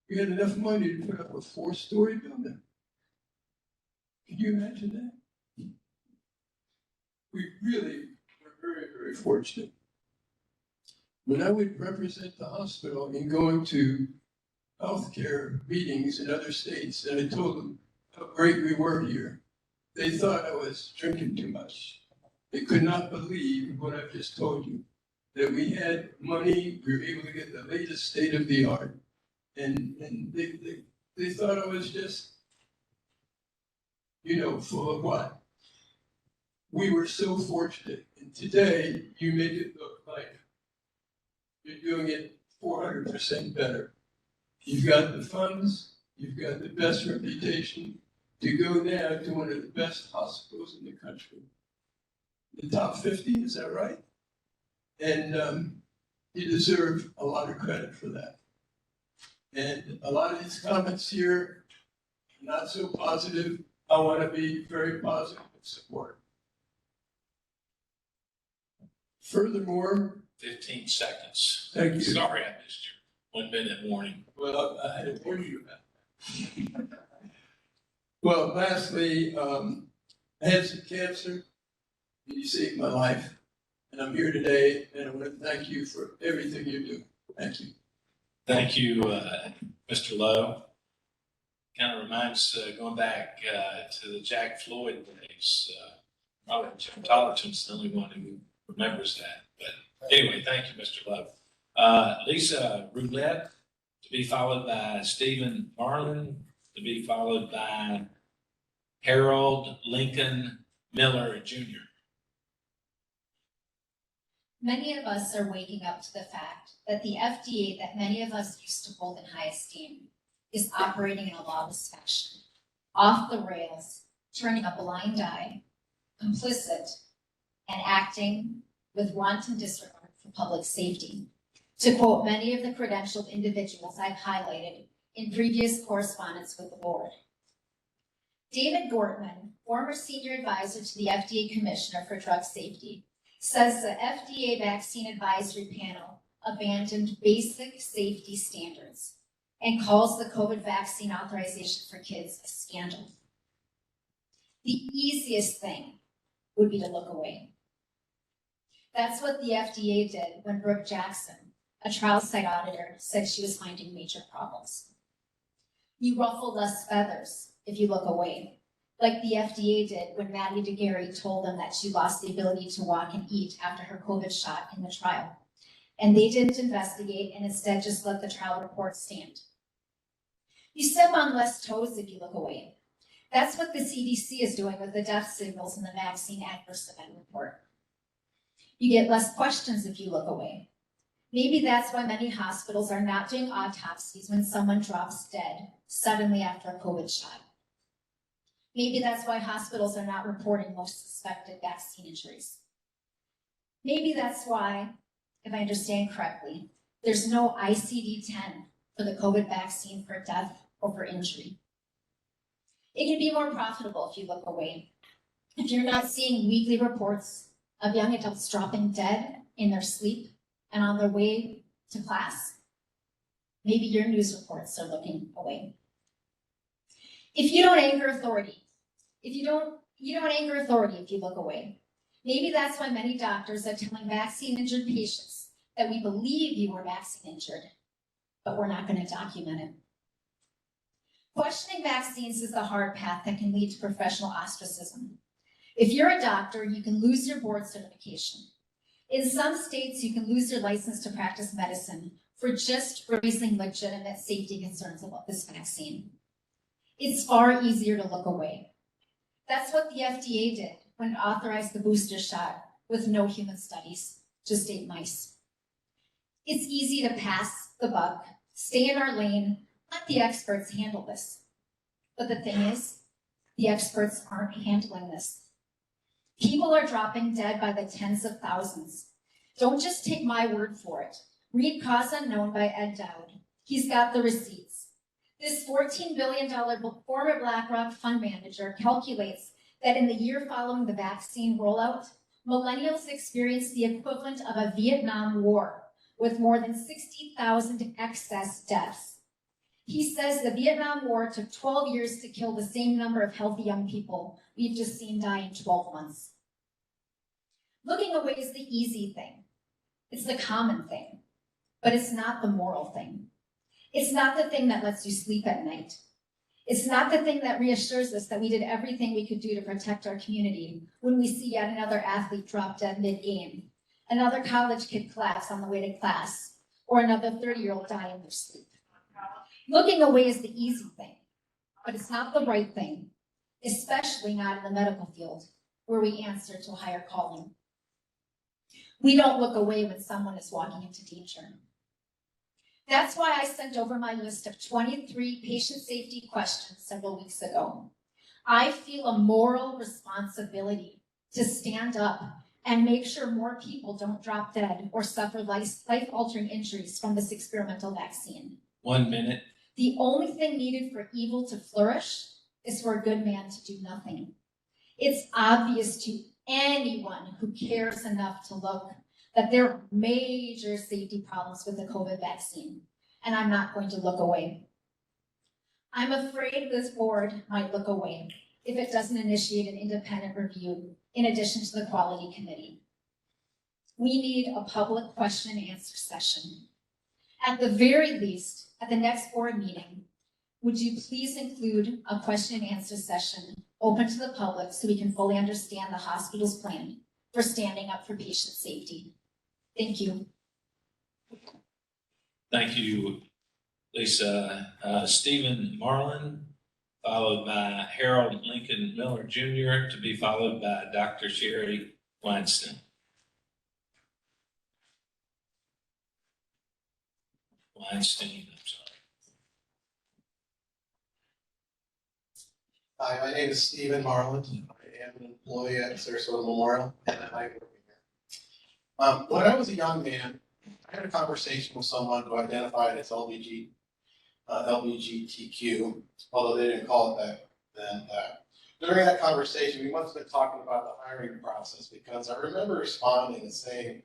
we had enough money to put up a 4-story building. Can you imagine that? We really were very, very fortunate. When I would represent the hospital in going to healthcare meetings in other states, and I told them how great we were here, they thought I was drinking too much. They could not believe what I've just told you, that we had money, we were able to get the latest state of the art, and they thought I was just, full of what? We were so fortunate, and today you made it look like you're doing it 400% better. You've got the funds, You've got the best reputation to go now to one of the best hospitals in the country. The top 50, is that right? And you deserve a lot of credit for that. And a lot of these comments here, not so positive. I want to be very positive and support. Furthermore, 15 seconds. thank you. Sorry, I missed your 1 minute warning. Well, I had to warn you about that. Well, lastly, I had some cancer, and you saved my life. And I'm here today, and I want to thank you for everything you do. Thank you. Thank you, Mr. Lowe. Kind of reminds, going back to the Jack Floyd days. Probably Jim Tollerton's the only one who remembers that. But anyway, thank you, Mr. Lowe. Lisa Roulette, to be followed by Stephen Marlin, to be followed by Harold Lincoln Miller Jr. Many of us are waking up to the fact that the FDA that many of us used to hold in high esteem is operating in a lawless fashion, off the rails, turning a blind eye, complicit, and acting with wanton disregard for public safety. To quote many of the credentialed individuals I've highlighted in previous correspondence with the board. David Gortman, former senior advisor to the FDA Commissioner for Drug Safety, says the FDA Vaccine Advisory Panel abandoned basic safety standards and calls the COVID vaccine authorization for kids a scandal. The easiest thing would be to look away. That's what the FDA did when Brooke Jackson, a trial site auditor, said she was finding major problems. You ruffle less feathers if you look away, like the FDA did when Maddie DeGarry told them that she lost the ability to walk and eat after her COVID shot in the trial. And they didn't investigate and instead just let the trial report stand. You step on less toes if you look away. That's what the CDC is doing with the death signals in the vaccine adverse event report. You get less questions if you look away. Maybe that's why many hospitals are not doing autopsies when someone drops dead suddenly after a COVID shot. Maybe that's why hospitals are not reporting most suspected vaccine injuries. Maybe that's why, if I understand correctly, there's no ICD-10 for the COVID vaccine for death or for injury. It can be more profitable if you look away. If you're not seeing weekly reports of young adults dropping dead in their sleep and on their way to class, maybe your news reports are looking away. If you don't anger authority, you don't anger authority if you look away. Maybe that's why many doctors are telling vaccine-injured patients that we believe you were vaccine-injured, but we're not going to document it. Questioning vaccines is the hard path that can lead to professional ostracism. If you're a doctor, you can lose your board certification. In some states, you can lose your license to practice medicine for just raising legitimate safety concerns about this vaccine. It's far easier to look away. That's what the FDA did when it authorized the booster shot with no human studies, just 8 mice. It's easy to pass the buck, stay in our lane, let the experts handle this. But the thing is, the experts aren't handling this. People are dropping dead by the tens of thousands. Don't just take my word for it. Read Cause Unknown by Ed Dowd. He's got the receipts. This $14 billion former BlackRock fund manager calculates that in the year following the vaccine rollout, millennials experienced the equivalent of a Vietnam War with more than 60,000 excess deaths. He says the Vietnam War took 12 years to kill the same number of healthy young people we've just seen die in 12 months. Looking away is the easy thing. It's the common thing, but it's not the moral thing. It's not the thing that lets you sleep at night. It's not the thing that reassures us that we did everything we could do to protect our community when we see yet another athlete drop dead mid-game, another college kid collapse on the way to class, or another 30-year-old die in their sleep. Looking away is the easy thing, but it's not the right thing, especially not in the medical field, where we answer to a higher calling. We don't look away when someone is walking into danger. That's why I sent over my list of 23 patient safety questions several weeks ago. I feel a moral responsibility to stand up and make sure more people don't drop dead or suffer life-altering injuries from this experimental vaccine. 1 minute. The only thing needed for evil to flourish is for a good man to do nothing. It's obvious to anyone who cares enough to look that there are major safety problems with the COVID vaccine, and I'm not going to look away. I'm afraid this board might look away if it doesn't initiate an independent review in addition to the quality committee. We need a public question and answer session. At the very least, at the next board meeting, would you please include a question and answer session open to the public so we can fully understand the hospital's plan for standing up for patient safety? Thank you. Thank you, Lisa. Stephen Marlin, followed by Harold Lincoln Miller Jr., to be followed by Dr. Sherry Weinstein. I'm sorry. Hi, my name is Stephen Marland. I am an employee at Sarasota Memorial, and I work here. When I was a young man, I had a conversation with someone who identified as LGBTQ, although they didn't call it that then. During that conversation, we must have been talking about the hiring process, because I remember responding and saying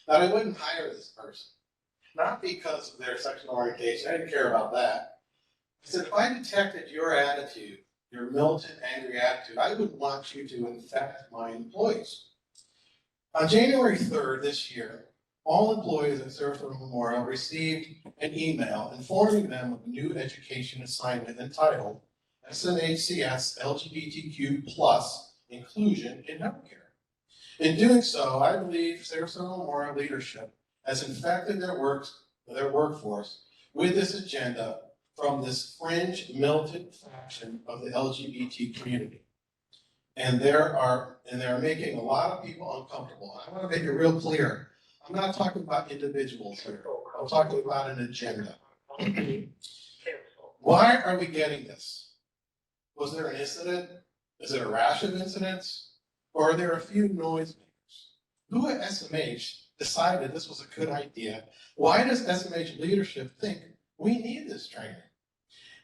that I wouldn't hire this person, not because of their sexual orientation. I didn't care about that. I said, if I detected your attitude, your militant, angry attitude, I would want you to infect my employees. On January 3rd this year, all employees at Sarasota Memorial received an email informing them of a new education assignment entitled SMHCS LGBTQ+ Inclusion in Healthcare. In doing so, I believe Sarasota Memorial leadership has infected their workforce with this agenda from this fringe militant faction of the LGBT community. And they're making a lot of people uncomfortable. I want to make it real clear. I'm not talking about individuals here. I'm talking about an agenda. Why are we getting this? Was there an incident? Is it a rash of incidents? Or are there a few noisemakers? Who at SMH decided this was a good idea? Why does SMH leadership think we need this training?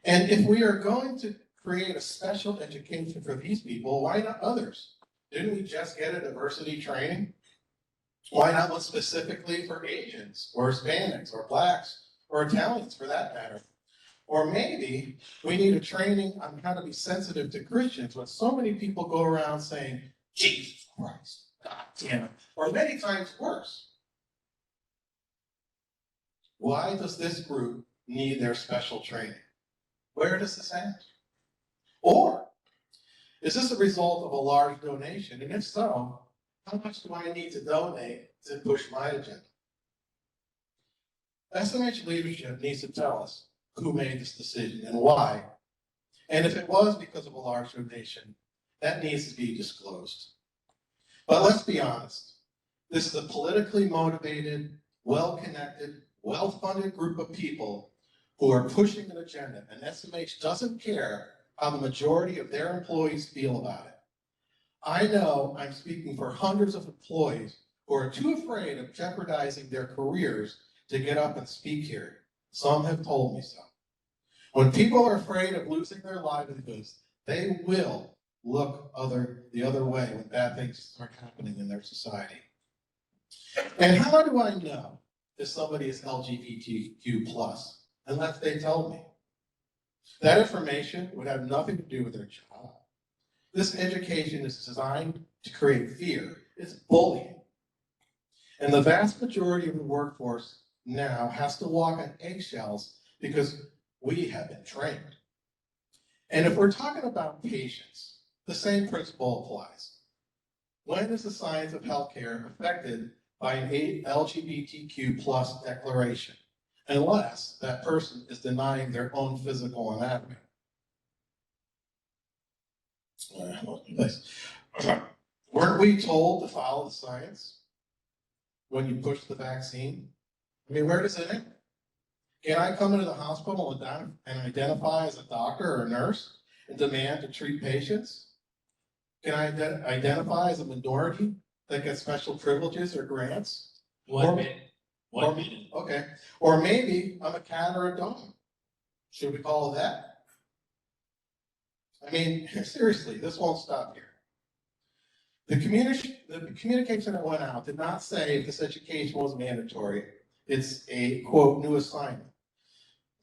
And if we are going to create a special education for these people, why not others? Didn't we just get a diversity training? Why not one specifically for Asians or Hispanics or Blacks or Italians for that matter? Or maybe we need a training on how to be sensitive to Christians when so many people go around saying, Jesus Christ, God damn it, or many times worse. Why does this group need their special training? Where does this end? Or is this a result of a large donation? And if so, how much do I need to donate to push my agenda? SMH leadership needs to tell us who made this decision and why. And if it was because of a large donation, that needs to be disclosed. But let's be honest. This is a politically motivated, well-connected, well-funded group of people who are pushing an agenda, and SMH doesn't care how the majority of their employees feel about it. I know I'm speaking for hundreds of employees who are too afraid of jeopardizing their careers to get up and speak here. Some have told me so. When people are afraid of losing their livelihoods, they will look the other way when bad things start happening in their society. And how do I know if somebody is LGBTQ+, unless they tell me? That information would have nothing to do with their job. This education is designed to create fear. It's bullying. And the vast majority of the workforce now has to walk on eggshells because we have been trained. And if we're talking about patients, the same principle applies. When is the science of healthcare affected by an LGBTQ+ declaration, unless that person is denying their own physical anatomy? Weren't we told to follow the science when you push the vaccine? I mean, where does it end? Can I come into the hospital and identify as a doctor or a nurse and demand to treat patients? Can I identify as a minority that gets special privileges or grants? One minute. One minute. Okay, or maybe I'm a cat or a dog. Should we call it that? I mean, seriously, this won't stop here. The communication that went out did not say if this education was mandatory. It's a, quote, new assignment.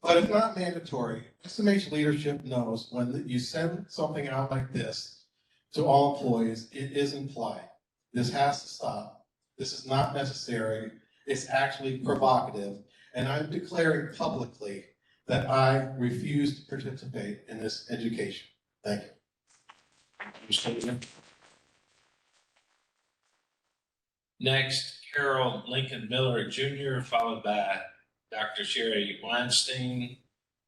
But if not mandatory, SMH leadership knows when you send something out like this to all employees, it is implied. This has to stop. This is not necessary. It's actually provocative. And I'm declaring publicly that I refuse to participate in this education. Thank you. Next, Carol Lincoln Miller Jr., followed by Dr. Sherry Weinstein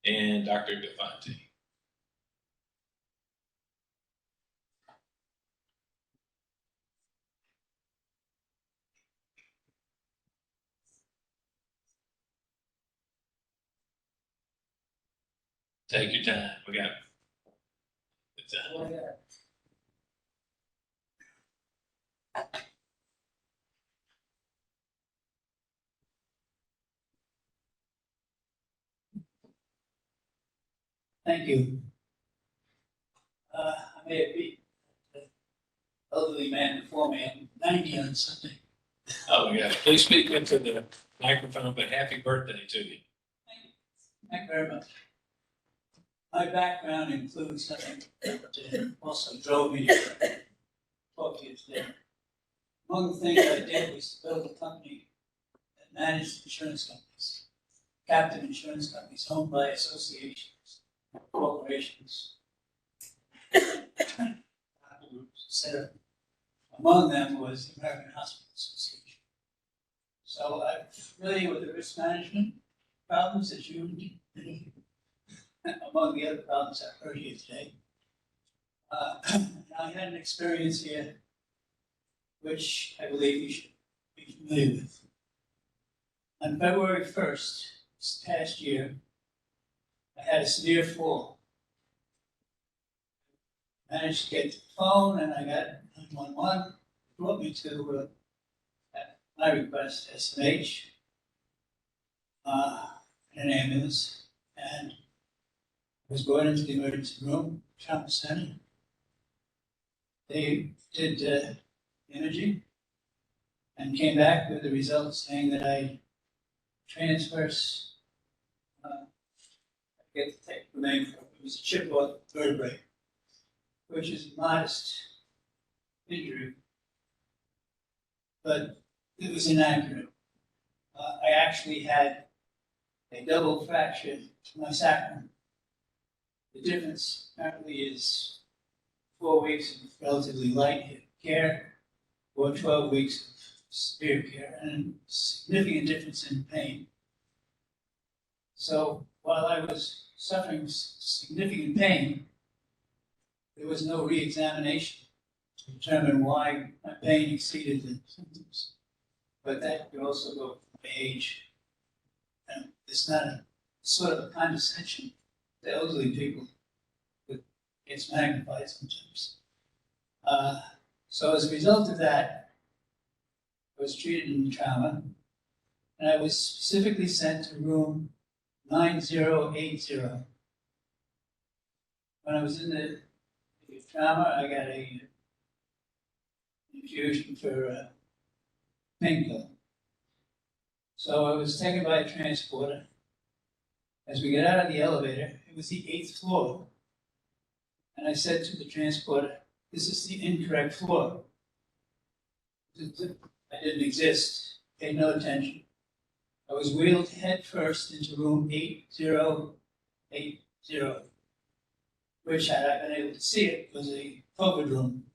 and Dr. Defonte. Take your time. We got good time. Thank you. I may be an elderly man before me. I'm 90 on Sunday. Oh, yeah. Please speak into the microphone, but happy birthday to you. Thank you very much. My background includes something that also drove me to talk to you today. One of the things I did was build a company that managed insurance companies, captive insurance companies owned by associations, corporations, groups, etc. Among them was the American Hospital Association. So I'm familiar with the risk management problems that you among the other problems I've heard here today. I had an experience here which I believe you should be familiar with. On February 1st, this past year, I had a severe fall. I managed to get to the phone and I got 911, brought me to, at my request, SMH, in an ambulance, and was brought into the emergency room, trauma center. They did imaging and came back with the results saying that I transverse, I forget the technical name for it, it was a chip off vertebrae, which is a modest injury, but it was inaccurate. I actually had a double fracture to my sacrum. The difference apparently is 4 weeks of relatively light care or 12 weeks of severe care and a significant difference in pain. So while I was suffering significant pain, there was no re-examination to determine why my pain exceeded the symptoms. But that could also go with my age. And it's not a sort of a condescension to elderly people that gets magnified sometimes. So as a result of that, I was treated in trauma, and I was specifically sent to room 9080. When I was in the trauma, I got a infusion for painkiller. So I was taken by a transporter. As we get out of the elevator, it was the 8th floor. And I said to the transporter, "This is the incorrect floor." I didn't exist, paid no attention. I was wheeled head first into room 8080, which, had I been able to see it, was a COVID room.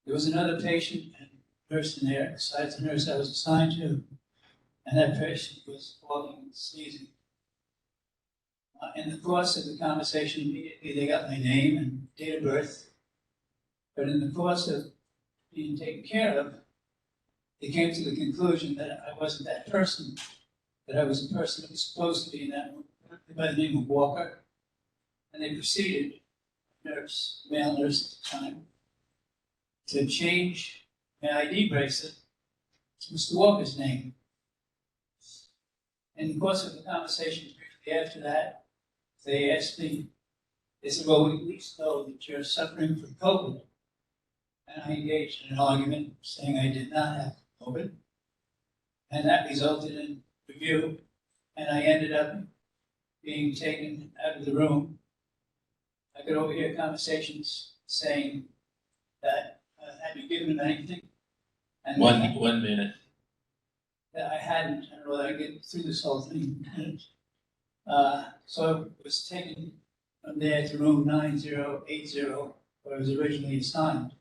There was another patient and nurse in there, besides the nurse I was assigned to, and that patient was coughing and sneezing. In the course of the conversation, immediately they got my name and date of birth, but in the course of being taken care of, they came to the conclusion that I wasn't that person, that I was the person that was supposed to be in that room, by the name of Walker. And they proceeded, male nurse at the time, to change my ID bracelet to Mr. Walker's name. In the course of the conversation briefly after that, they asked me, they said, well, we at least know that you're suffering from COVID. And I engaged in an argument saying I did not have COVID. And that resulted in review. And I ended up being taken out of the room. I could overhear conversations saying that have you given him anything? And One minute. that I hadn't, I don't know that I get through this whole thing. So I was taken from there to room 9080, where I was originally assigned.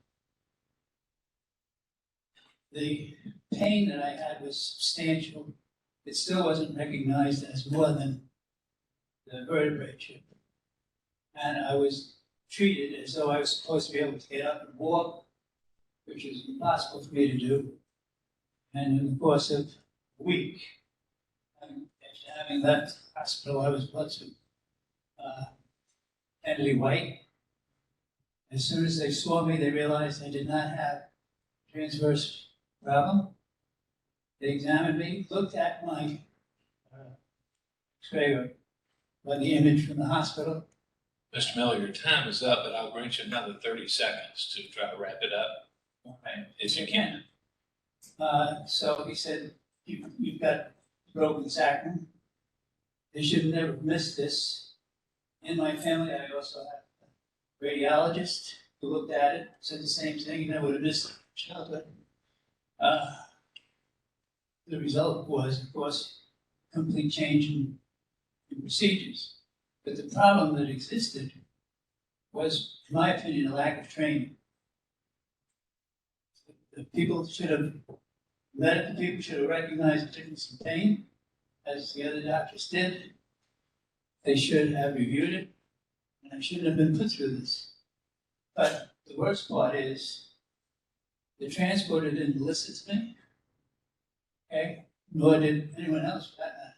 The pain that I had was substantial. It still wasn't recognized as more than the vertebrae chip. And I was treated as though I was supposed to be able to get up and walk, which is impossible for me to do. And in the course of a week, after having left the hospital, I was put to Kennedy White. As soon as they saw me, they realized I did not have transverse problem. They examined me, looked at my X-ray, or the image from the hospital. Mr. Miller, your time is up, but I'll grant you another 30 seconds to try to wrap it up. Okay. If you can. So he said, you've got broken sacrum. They should have never missed this. In my family, I also have a radiologist who looked at it, said the same thing, you never would have missed it in childhood. The result was, of course, complete change in procedures. But the problem that existed was, in my opinion, a lack of training. The people should have, medical people should have recognized the difference in pain, as the other doctors did. They should have reviewed it, and I shouldn't have been put through this. But the worst part is, the transporter didn't listen to me, okay? Nor did anyone else for that matter.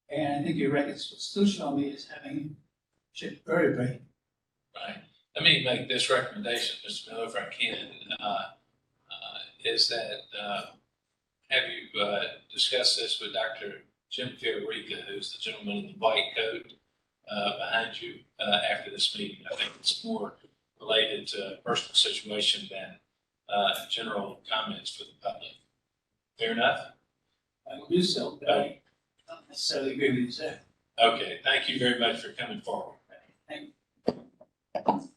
And I think your records will still show me as having chipped vertebrae. Right. Let me make this recommendation, Mr. Miller, if I can, is that have you discussed this with Dr. Jim Fiorica, who's the gentleman in the white coat behind you after this meeting. I think it's more related to a personal situation than general comments for the public. Fair enough? I will do so, but I don't necessarily agree with you, sir. Okay, thank you very much for coming forward. Thank you.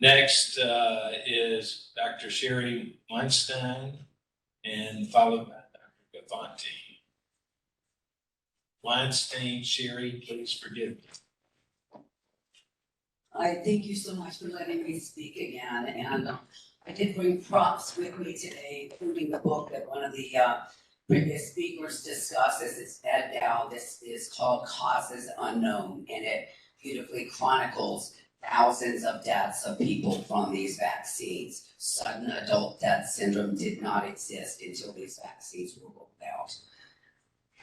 Next is Dr. Sherry Weinstein, and followed by Dr. Gavanti. Weinstein, Sherry, please forgive me. I thank you so much for letting me speak again, and I did bring props with me today, including the book that one of the previous speakers discusses. It's Ed Dow. This is called Causes Unknown, and it beautifully chronicles thousands of deaths of people from these vaccines. Sudden adult death syndrome did not exist until these vaccines were rolled out.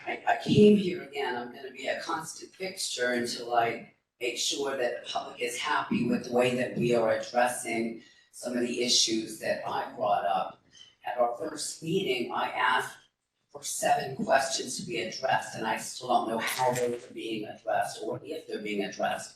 I came here again. I'm going to be a constant fixture until I make sure that the public is happy with the way that we are addressing some of the issues that I brought up. At our first meeting, I asked for 7 questions to be addressed, and I still don't know how those are being addressed or if they're being addressed.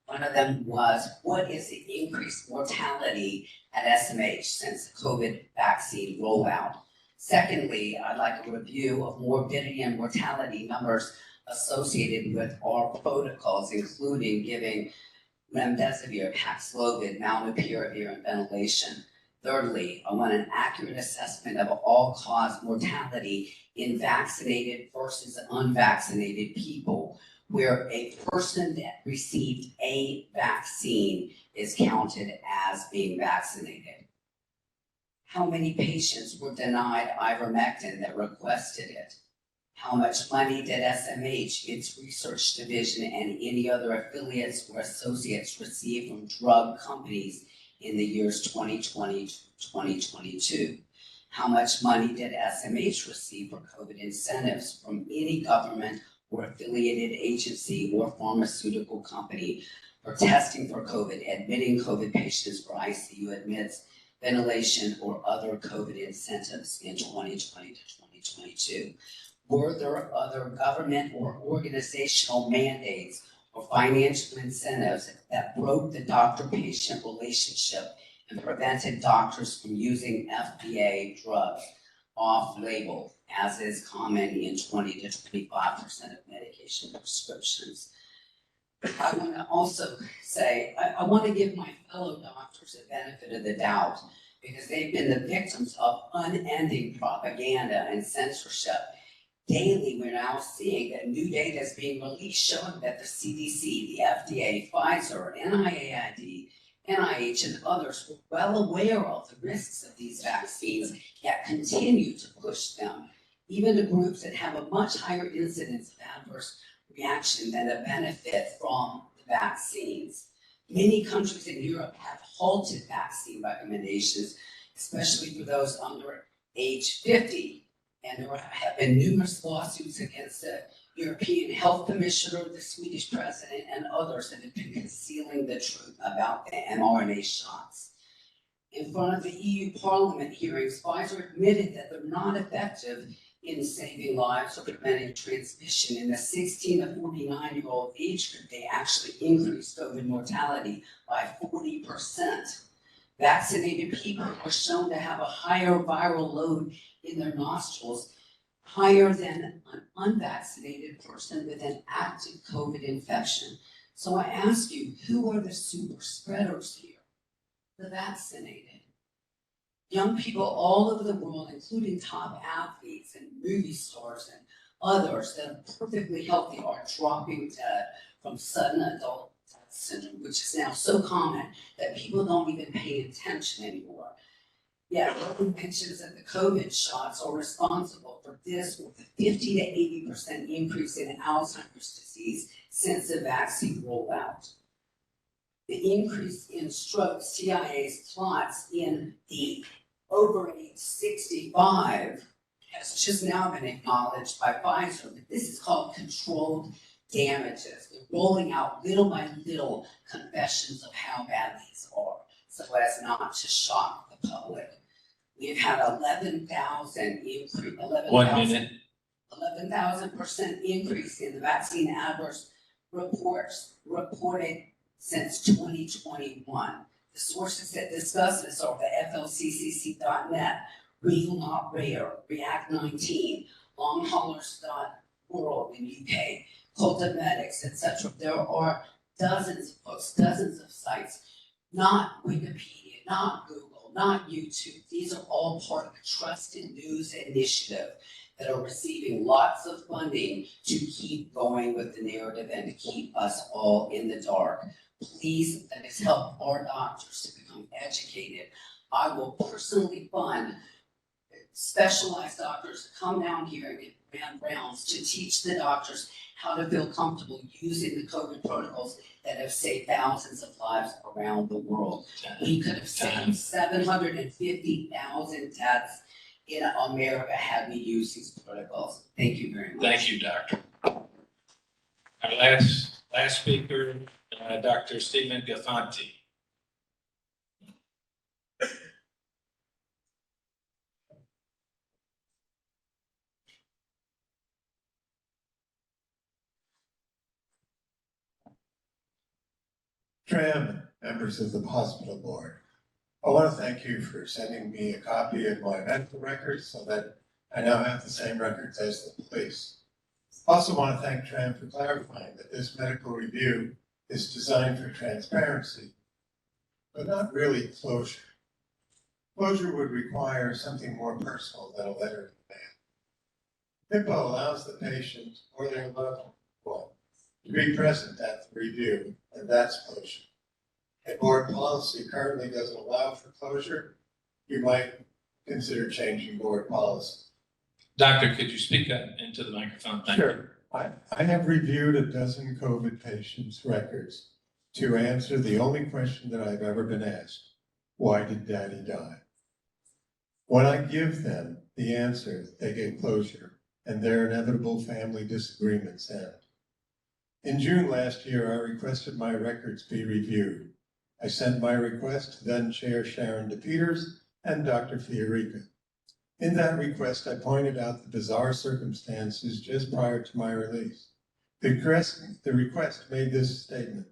One of them was, what is the increased mortality at SMH since the COVID vaccine rollout? Secondly, I'd like a review of morbidity and mortality numbers associated with our protocols, including giving remdesivir, Paxlovid, molnupiravir, and ventilation. Thirdly, I want an accurate assessment of all-cause mortality in vaccinated versus unvaccinated people, where a person that received a vaccine is counted as being vaccinated. How many patients were denied ivermectin that requested it? How much money did SMH, its research division, and any other affiliates or associates receive from drug companies in the years 2020 to 2022? How much money did SMH receive for COVID incentives from any government or affiliated agency or pharmaceutical company for testing for COVID, admitting COVID patients for ICU admits, ventilation, or other COVID incentives in 2020 to 2022? Were there other government or organizational mandates or financial incentives that broke the doctor-patient relationship and prevented doctors from using FDA drugs off-label, as is common in 20 to 25% of medication prescriptions? I want to also say, I want to give my fellow doctors the benefit of the doubt, because they've been the victims of unending propaganda and censorship. Daily, we're now seeing that new data is being released showing that the CDC, the FDA, Pfizer, NIAID, NIH, and others were well aware of the risks of these vaccines, yet continue to push them, even to groups that have a much higher incidence of adverse reaction than the benefit from the vaccines. Many countries in Europe have halted vaccine recommendations, especially for those under age 50. And there have been numerous lawsuits against the European Health Commissioner, the Swedish president, and others that have been concealing the truth about the mRNA shots. In front of the EU Parliament hearings, Pfizer admitted that they're not effective in saving lives or preventing transmission. In the 16 to 49-year-old age group, they actually increased COVID mortality by 40%. Vaccinated people were shown to have a higher viral load in their nostrils, higher than an unvaccinated person with an active COVID infection. So I ask you, who are the super spreaders here? The vaccinated. Young people all over the world, including top athletes and movie stars and others that are perfectly healthy, are dropping dead from sudden adult death syndrome, which is now so common that people don't even pay attention anymore. Yet, Rowan mentions that the COVID shots are responsible for this, with a 50 to 80% increase in Alzheimer's disease since the vaccine rollout. The increase in stroke, CIA's plots in the over age 65 has just now been acknowledged by Pfizer, but this is called controlled damages. They're rolling out little by little confessions of how bad these are, so as not to shock the public. We've had 11,000 increase, 11,000% increase in the vaccine adverse reports reported since 2021. The sources that discuss this are the flccc.net, Real Not Rare, React 19, longhaulers.world in UK, Cultimedics, etc. There are dozens of books, dozens of sites, not Wikipedia, not Google, not YouTube. These are all part of a trusted news initiative that are receiving lots of funding to keep going with the narrative and to keep us all in the dark. Please let us help our doctors to become educated. I will personally fund specialized doctors to come down here and get rounds to teach the doctors how to feel comfortable using the COVID protocols that have saved thousands of lives around the world. We could have saved 750,000 deaths in America had we used these protocols. Thank you very much. Thank you, Doctor. Our last speaker, Dr. Stephen Gaffanti. Tram, members of the hospital board, I want to thank you for sending me a copy of my medical records so that I now have the same records as the police. I also want to thank Tram for clarifying that this medical review is designed for transparency, but not really closure. Closure would require something more personal than a letter of command. HIPAA allows the patient or their loved one to be present at the review, and that's closure. If board policy currently doesn't allow for closure, you might consider changing board policy. Doctor, could you speak up into the microphone? Thank you. Sure. I have reviewed a dozen COVID patients' records to answer the only question that I've ever been asked: why did Daddy die? When I give them the answer, they get closure, and their inevitable family disagreements end. In June last year, I requested my records be reviewed. I sent my request to then Chair Sharon DePeters and Dr. Fiorica. In that request, I pointed out the bizarre circumstances just prior to my release. The request made this statement,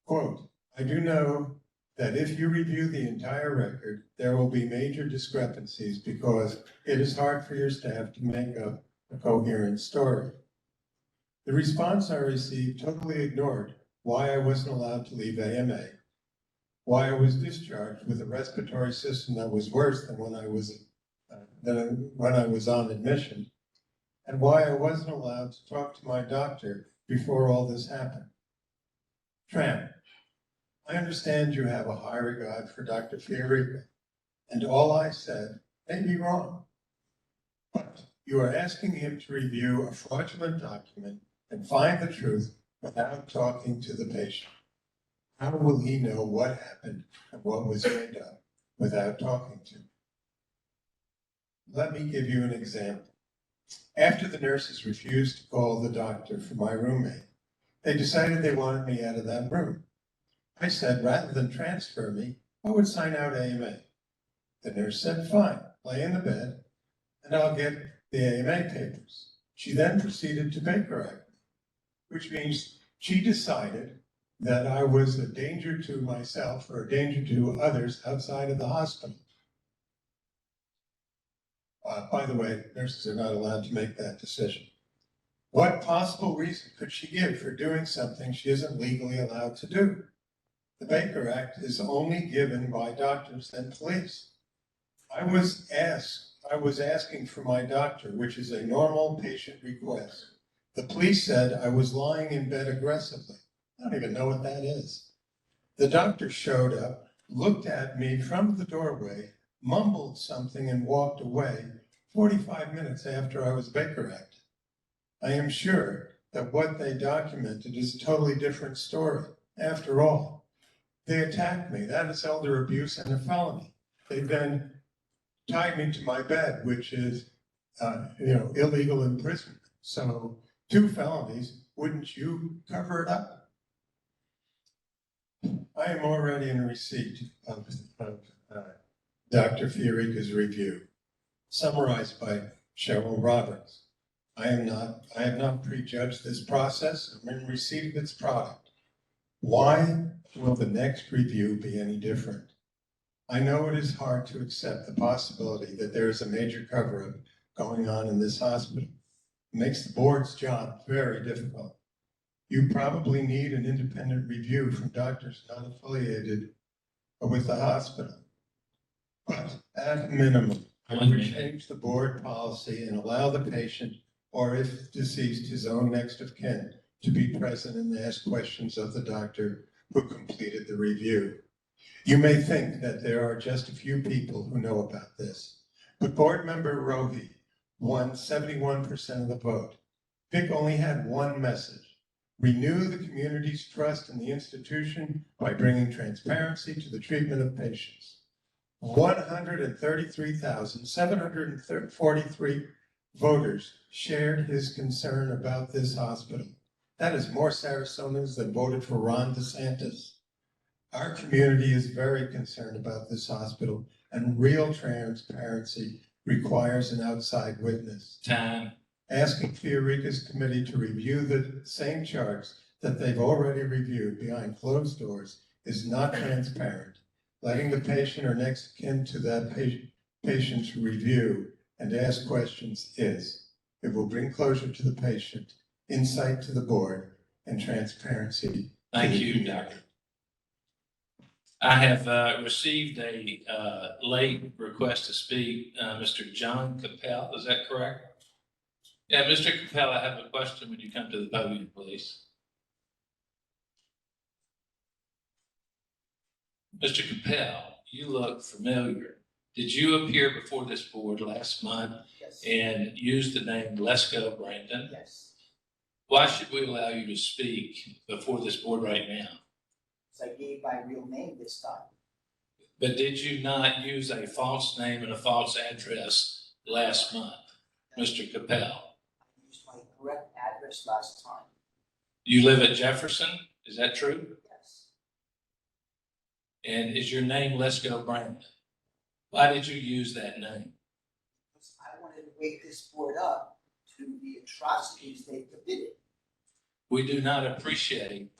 quote, I do know that if you review the entire record, there will be major discrepancies because it is hard for your staff to make up a coherent story. The response I received totally ignored why I wasn't allowed to leave AMA, why I was discharged with a respiratory system that was worse than when I was on admission, and why I wasn't allowed to talk to my doctor before all this happened. Tram, I understand you have a high regard for Dr. Fiorica, and all I said may be wrong, but you are asking him to review a fraudulent document and find the truth without talking to the patient. How will he know what happened and what was made up without talking to him? Let me give you an example. After the nurses refused to call the doctor for my roommate, they decided they wanted me out of that room. I said, rather than transfer me, I would sign out AMA. The nurse said, fine, lay in the bed, and I'll get the AMA papers. She then proceeded to Baker Act me, which means she decided that I was a danger to myself or a danger to others outside of the hospital. By the way, nurses are not allowed to make that decision. What possible reason could she give for doing something she isn't legally allowed to do? The Baker Act is only given by doctors and police. I was asking for my doctor, which is a normal patient request. The police said I was lying in bed aggressively. I don't even know what that is. The doctor showed up, looked at me from the doorway, mumbled something and walked away 45 minutes after I was Baker Acted. I am sure that what they documented is a totally different story. After all, they attacked me. That is elder abuse and a felony. They then tied me to my bed, which is, illegal imprisonment. So 2 felonies, wouldn't you cover it up? I am already in receipt of Dr. Fiorica's review, summarized by Cheryl Roberts. I have not prejudged this process. I'm in receipt of its product. Why will the next review be any different? I know it is hard to accept the possibility that there is a major cover-up going on in this hospital. It makes the board's job very difficult. You probably need an independent review from doctors not affiliated with the hospital. But at minimum, I would change the board policy and allow the patient, or if deceased, his own next of kin, to be present and ask questions of the doctor who completed the review. You may think that there are just a few people who know about this, but board member Rohi won 71% of the vote. Vic only had one message: renew the community's trust in the institution by bringing transparency to the treatment of patients. 133,743 voters shared his concern about this hospital. That is more Sarasotans than voted for Ron DeSantis. Our community is very concerned about this hospital, and real transparency requires an outside witness. Time. Asking Fiorica's committee to review the same charts that they've already reviewed behind closed doors is not transparent. Letting the patient or next of kin to that patient's review and ask questions is. It will bring closure to the patient, insight to the board, and transparency. Thank you, Doctor. I have received a late request to speak, Mr. John Capel, is that correct? Yeah, Mr. Capel, I have a question when you come to the podium, please. Mr. Capel, you look familiar. Did you appear before this board last month? Yes. And use the name Lesko Brandon? Yes. Why should we allow you to speak before this board right now? So I gave my real name this time. But did you not use a false name and a false address last month, Mr. Capel? I used my correct address last time. You live at Jefferson, is that true? Yes. And is your name Lesko Brandon? Why did you use that name? Because I wanted to wake this board up to the atrocities they committed. We do not appreciate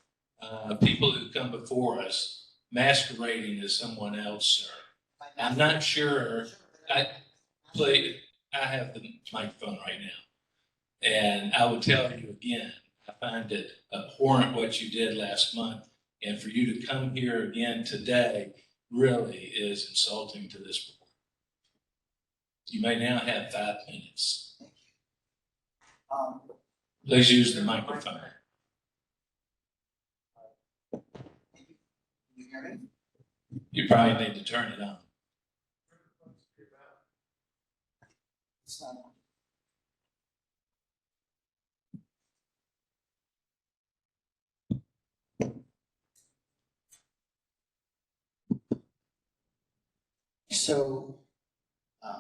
people who come before us masquerading as someone else, sir. I'm not sure. I have the microphone right now. And I will tell you again, I find it abhorrent what you did last month. And for you to come here again today really is insulting to this board. You may now have 5 minutes. Thank you. Please use the microphone. Can you hear me? You probably need to turn it on. It's not on. So,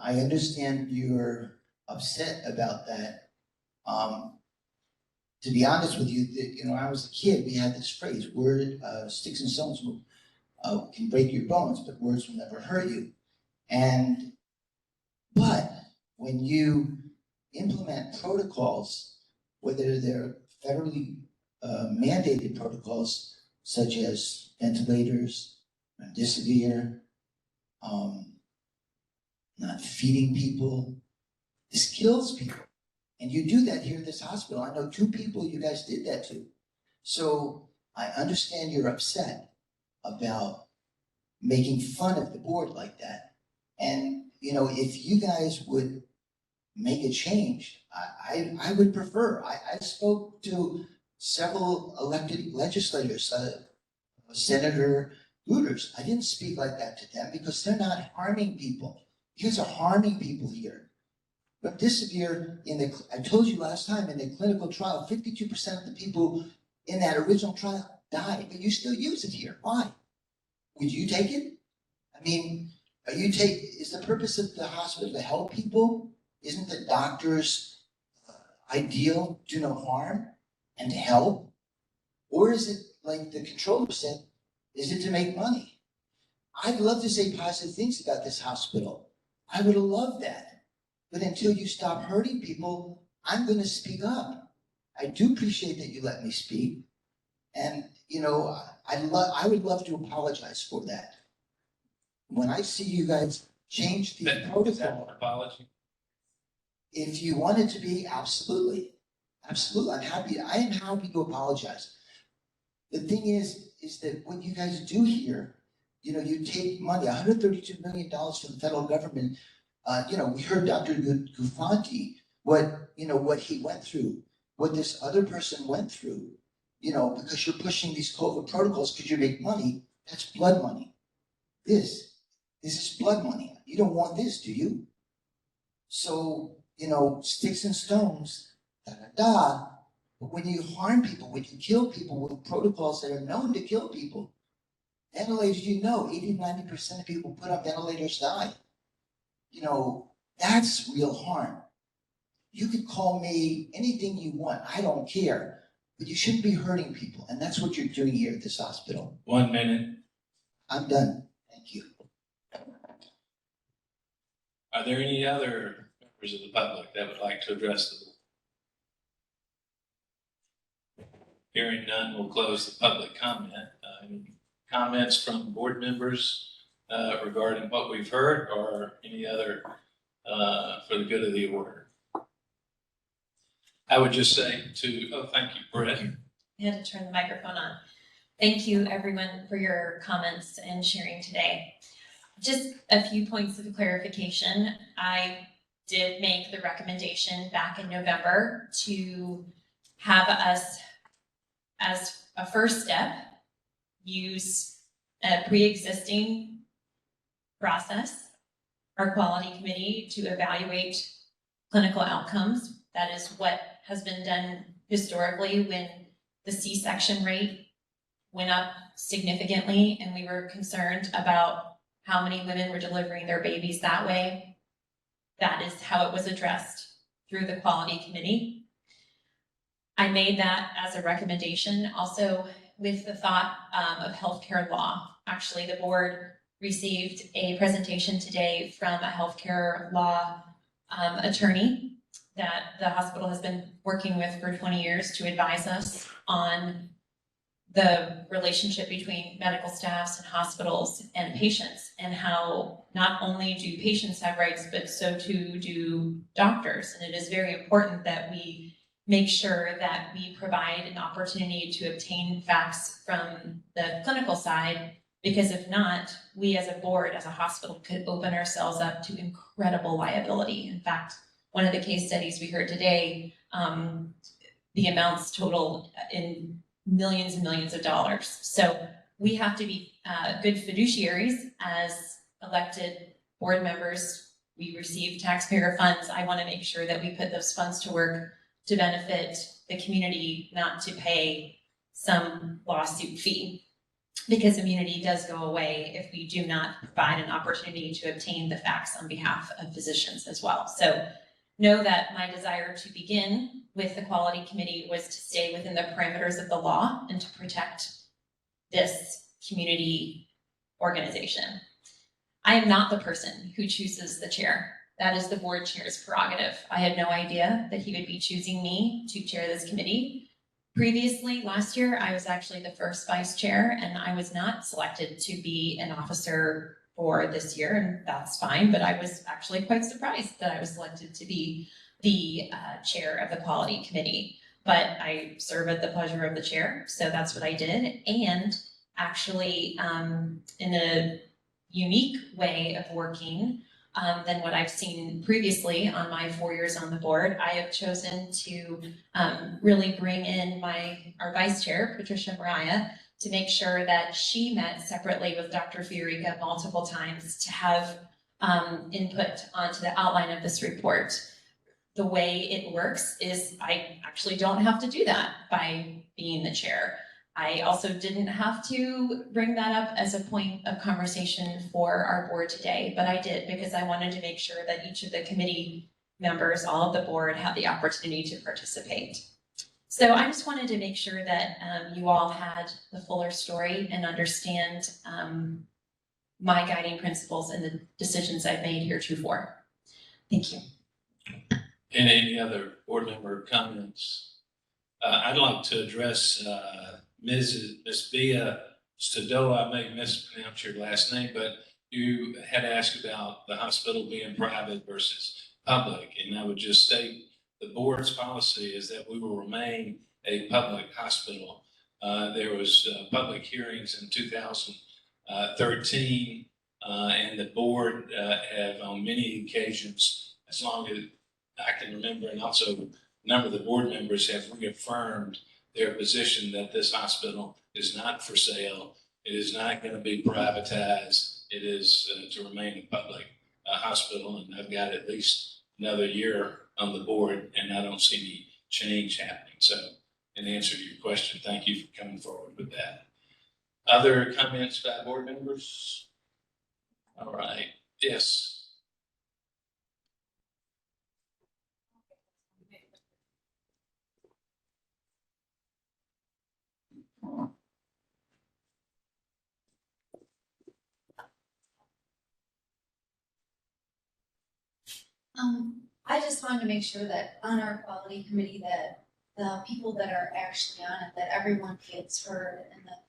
I understand you're upset about that. To be honest with you, when I was a kid, we had this phrase, sticks and stones can break your bones, but words will never hurt you. But when you implement protocols, whether they're federally mandated protocols, such as ventilators, remdesivir, not feeding people, this kills people. And you do that here at this hospital. I know 2 people you guys did that to. So I understand you're upset about making fun of the board like that. And, if you guys would make a change, I would prefer. I spoke to several elected legislators, Senator Hooters. I didn't speak like that to them because they're not harming people. You guys are harming people here. Remdesivir, I told you last time, in the clinical trial, 52% of the people in that original trial died, but you still use it here. Why? Would you take it? I mean, is the purpose of the hospital to help people? Isn't the doctor's ideal do no harm and to help? Or is it like the controller said, is it to make money? I'd love to say positive things about this hospital. I would have loved that. But until you stop hurting people, I'm going to speak up. I do appreciate that you let me speak. And, I would love to apologize for that. When I see you guys change the protocol. Is that an apology? If you want it to be, absolutely. Absolutely. I am happy to apologize. The thing is that what you guys do here, you take money, $132 million from the federal government. We heard Dr. Gufanti, what he went through, what this other person went through, because you're pushing these COVID protocols because you make money. That's blood money. This is blood money. You don't want this, do you? So, sticks and stones, But when you harm people, when you kill people with protocols that are known to kill people, ventilators, 80-90% of people put on ventilators die. That's real harm. You could call me anything you want. I don't care. But you shouldn't be hurting people. And that's what you're doing here at this hospital. 1 minute. I'm done. Thank you. Are there any other members of the public that would like to address the board? Hearing none, we'll close the public comment. Any comments from board members regarding what we've heard or any other for the good of the order? I would just say thank you, Brett. I had to turn the microphone on. Thank you, everyone, for your comments and sharing today. Just a few points of clarification. I did make the recommendation back in November to have us, as a first step, use a pre-existing process, our quality committee, to evaluate clinical outcomes. That is what has been done historically when the C-section rate went up significantly and we were concerned about how many women were delivering their babies that way. That is how it was addressed through the quality committee. I made that as a recommendation also with the thought of healthcare law. Actually, the board received a presentation today from a healthcare law attorney that the hospital has been working with for 20 years to advise us on the relationship between medical staffs and hospitals and patients, and how not only do patients have rights, but so too do doctors. And it is very important that we make sure that we provide an opportunity to obtain facts from the clinical side, because if not, we as a board, as a hospital, could open ourselves up to incredible liability. In fact, one of the case studies we heard today, the amounts total in millions and millions of dollars. So we have to be good fiduciaries as elected board members. We receive taxpayer funds. I want to make sure that we put those funds to work to benefit the community, not to pay some lawsuit fee, because immunity does go away if we do not provide an opportunity to obtain the facts on behalf of physicians as well. So know that my desire to begin with the quality committee was to stay within the parameters of the law and to protect this community organization. I am not the person who chooses the chair. That is the board chair's prerogative. I had no idea that he would be choosing me to chair this committee. Previously, last year, I was actually the first vice chair, and I was not selected to be an officer for this year, and that's fine, but I was actually quite surprised that I was selected to be the chair of the quality committee. But I serve at the pleasure of the chair, so that's what I did. And actually, in a unique way of working than what I've seen previously on my 4 years on the board, I have chosen to really bring in our vice chair, Patricia Mariah, to make sure that she met separately with Dr. Fiorica multiple times to have input onto the outline of this report. The way it works is I actually don't have to do that by being the chair. I also didn't have to bring that up as a point of conversation for our board today, but I did because I wanted to make sure that each of the committee members, all of the board, had the opportunity to participate. So I just wanted to make sure that you all had the fuller story and understand my guiding principles and the decisions I've made heretofore. Thank you. And any other board member comments? I'd like to address Ms. Bia Stadoa. I may mispronounce your last name, but you had asked about the hospital being private versus public. And I would just state the board's policy is that we will remain a public hospital. There was public hearings in 2013, and the board have on many occasions, as long as I can remember, and also a number of the board members have reaffirmed their position that this hospital is not for sale. It is not going to be privatized. It is to remain a public hospital, and I've got at least another year on the board, and I don't see any change happening. So, in answer to your question, thank you for coming forward with that. Other comments by board members? All right. Yes. I just wanted to make sure that on our quality committee that the people that are actually on it, that everyone feels heard and that,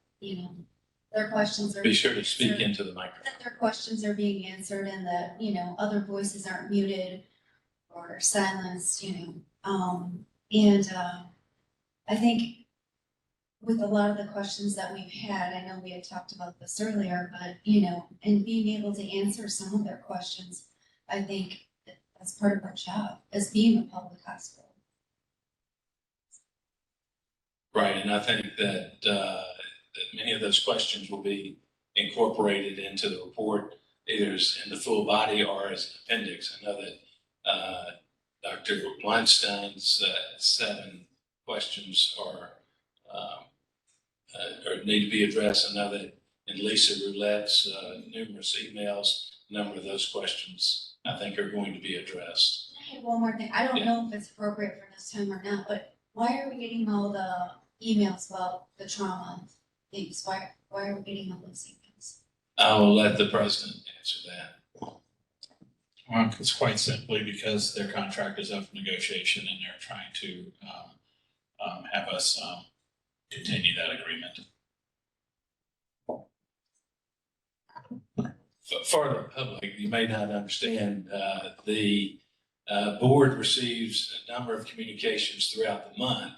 their questions are. Be sure to speak into the microphone. That their questions are being answered and that, other voices aren't muted or silenced, I think with a lot of the questions that we've had, I know we had talked about this earlier, but, and being able to answer some of their questions, I think that's part of our job as being a public hospital. Right, and I think that many of those questions will be incorporated into the report, either in the full body or as an appendix. I know that Dr. Weinstein's 7 questions are need to be addressed. I know that and Lisa Roulette's numerous emails, a number of those questions I think are going to be addressed. I have one more thing. I don't know if it's appropriate for this time or not, but why are we getting all the emails about the trauma things? Why are we getting all those emails? I will let the president answer that. Well, it's quite simply because their contract is up for negotiation and they're trying to have us continue that agreement. For the public, you may not understand, the board receives a number of communications throughout the month.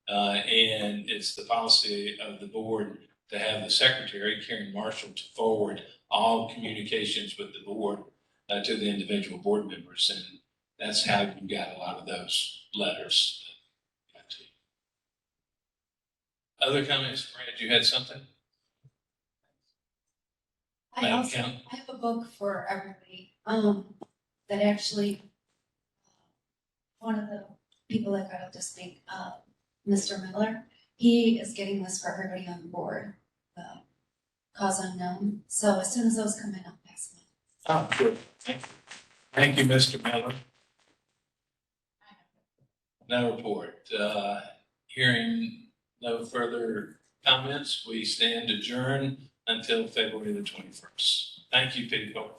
And it's the policy of the board to have the secretary, Karen Marshall, to forward all communications with the board to the individual board members. And that's how you got a lot of those letters. Other comments, Brad, you had something? I Madam also, Count? I have a book for everybody, that actually, one of the people that got up to speak, Mr. Miller, he is getting this for everybody on the board, cause unknown. So as soon as those come in, I'll pass them Oh, good. Thank you, Mr. Miller. No report. Hearing no further comments, we stand adjourned until February the 21st. Thank you, people.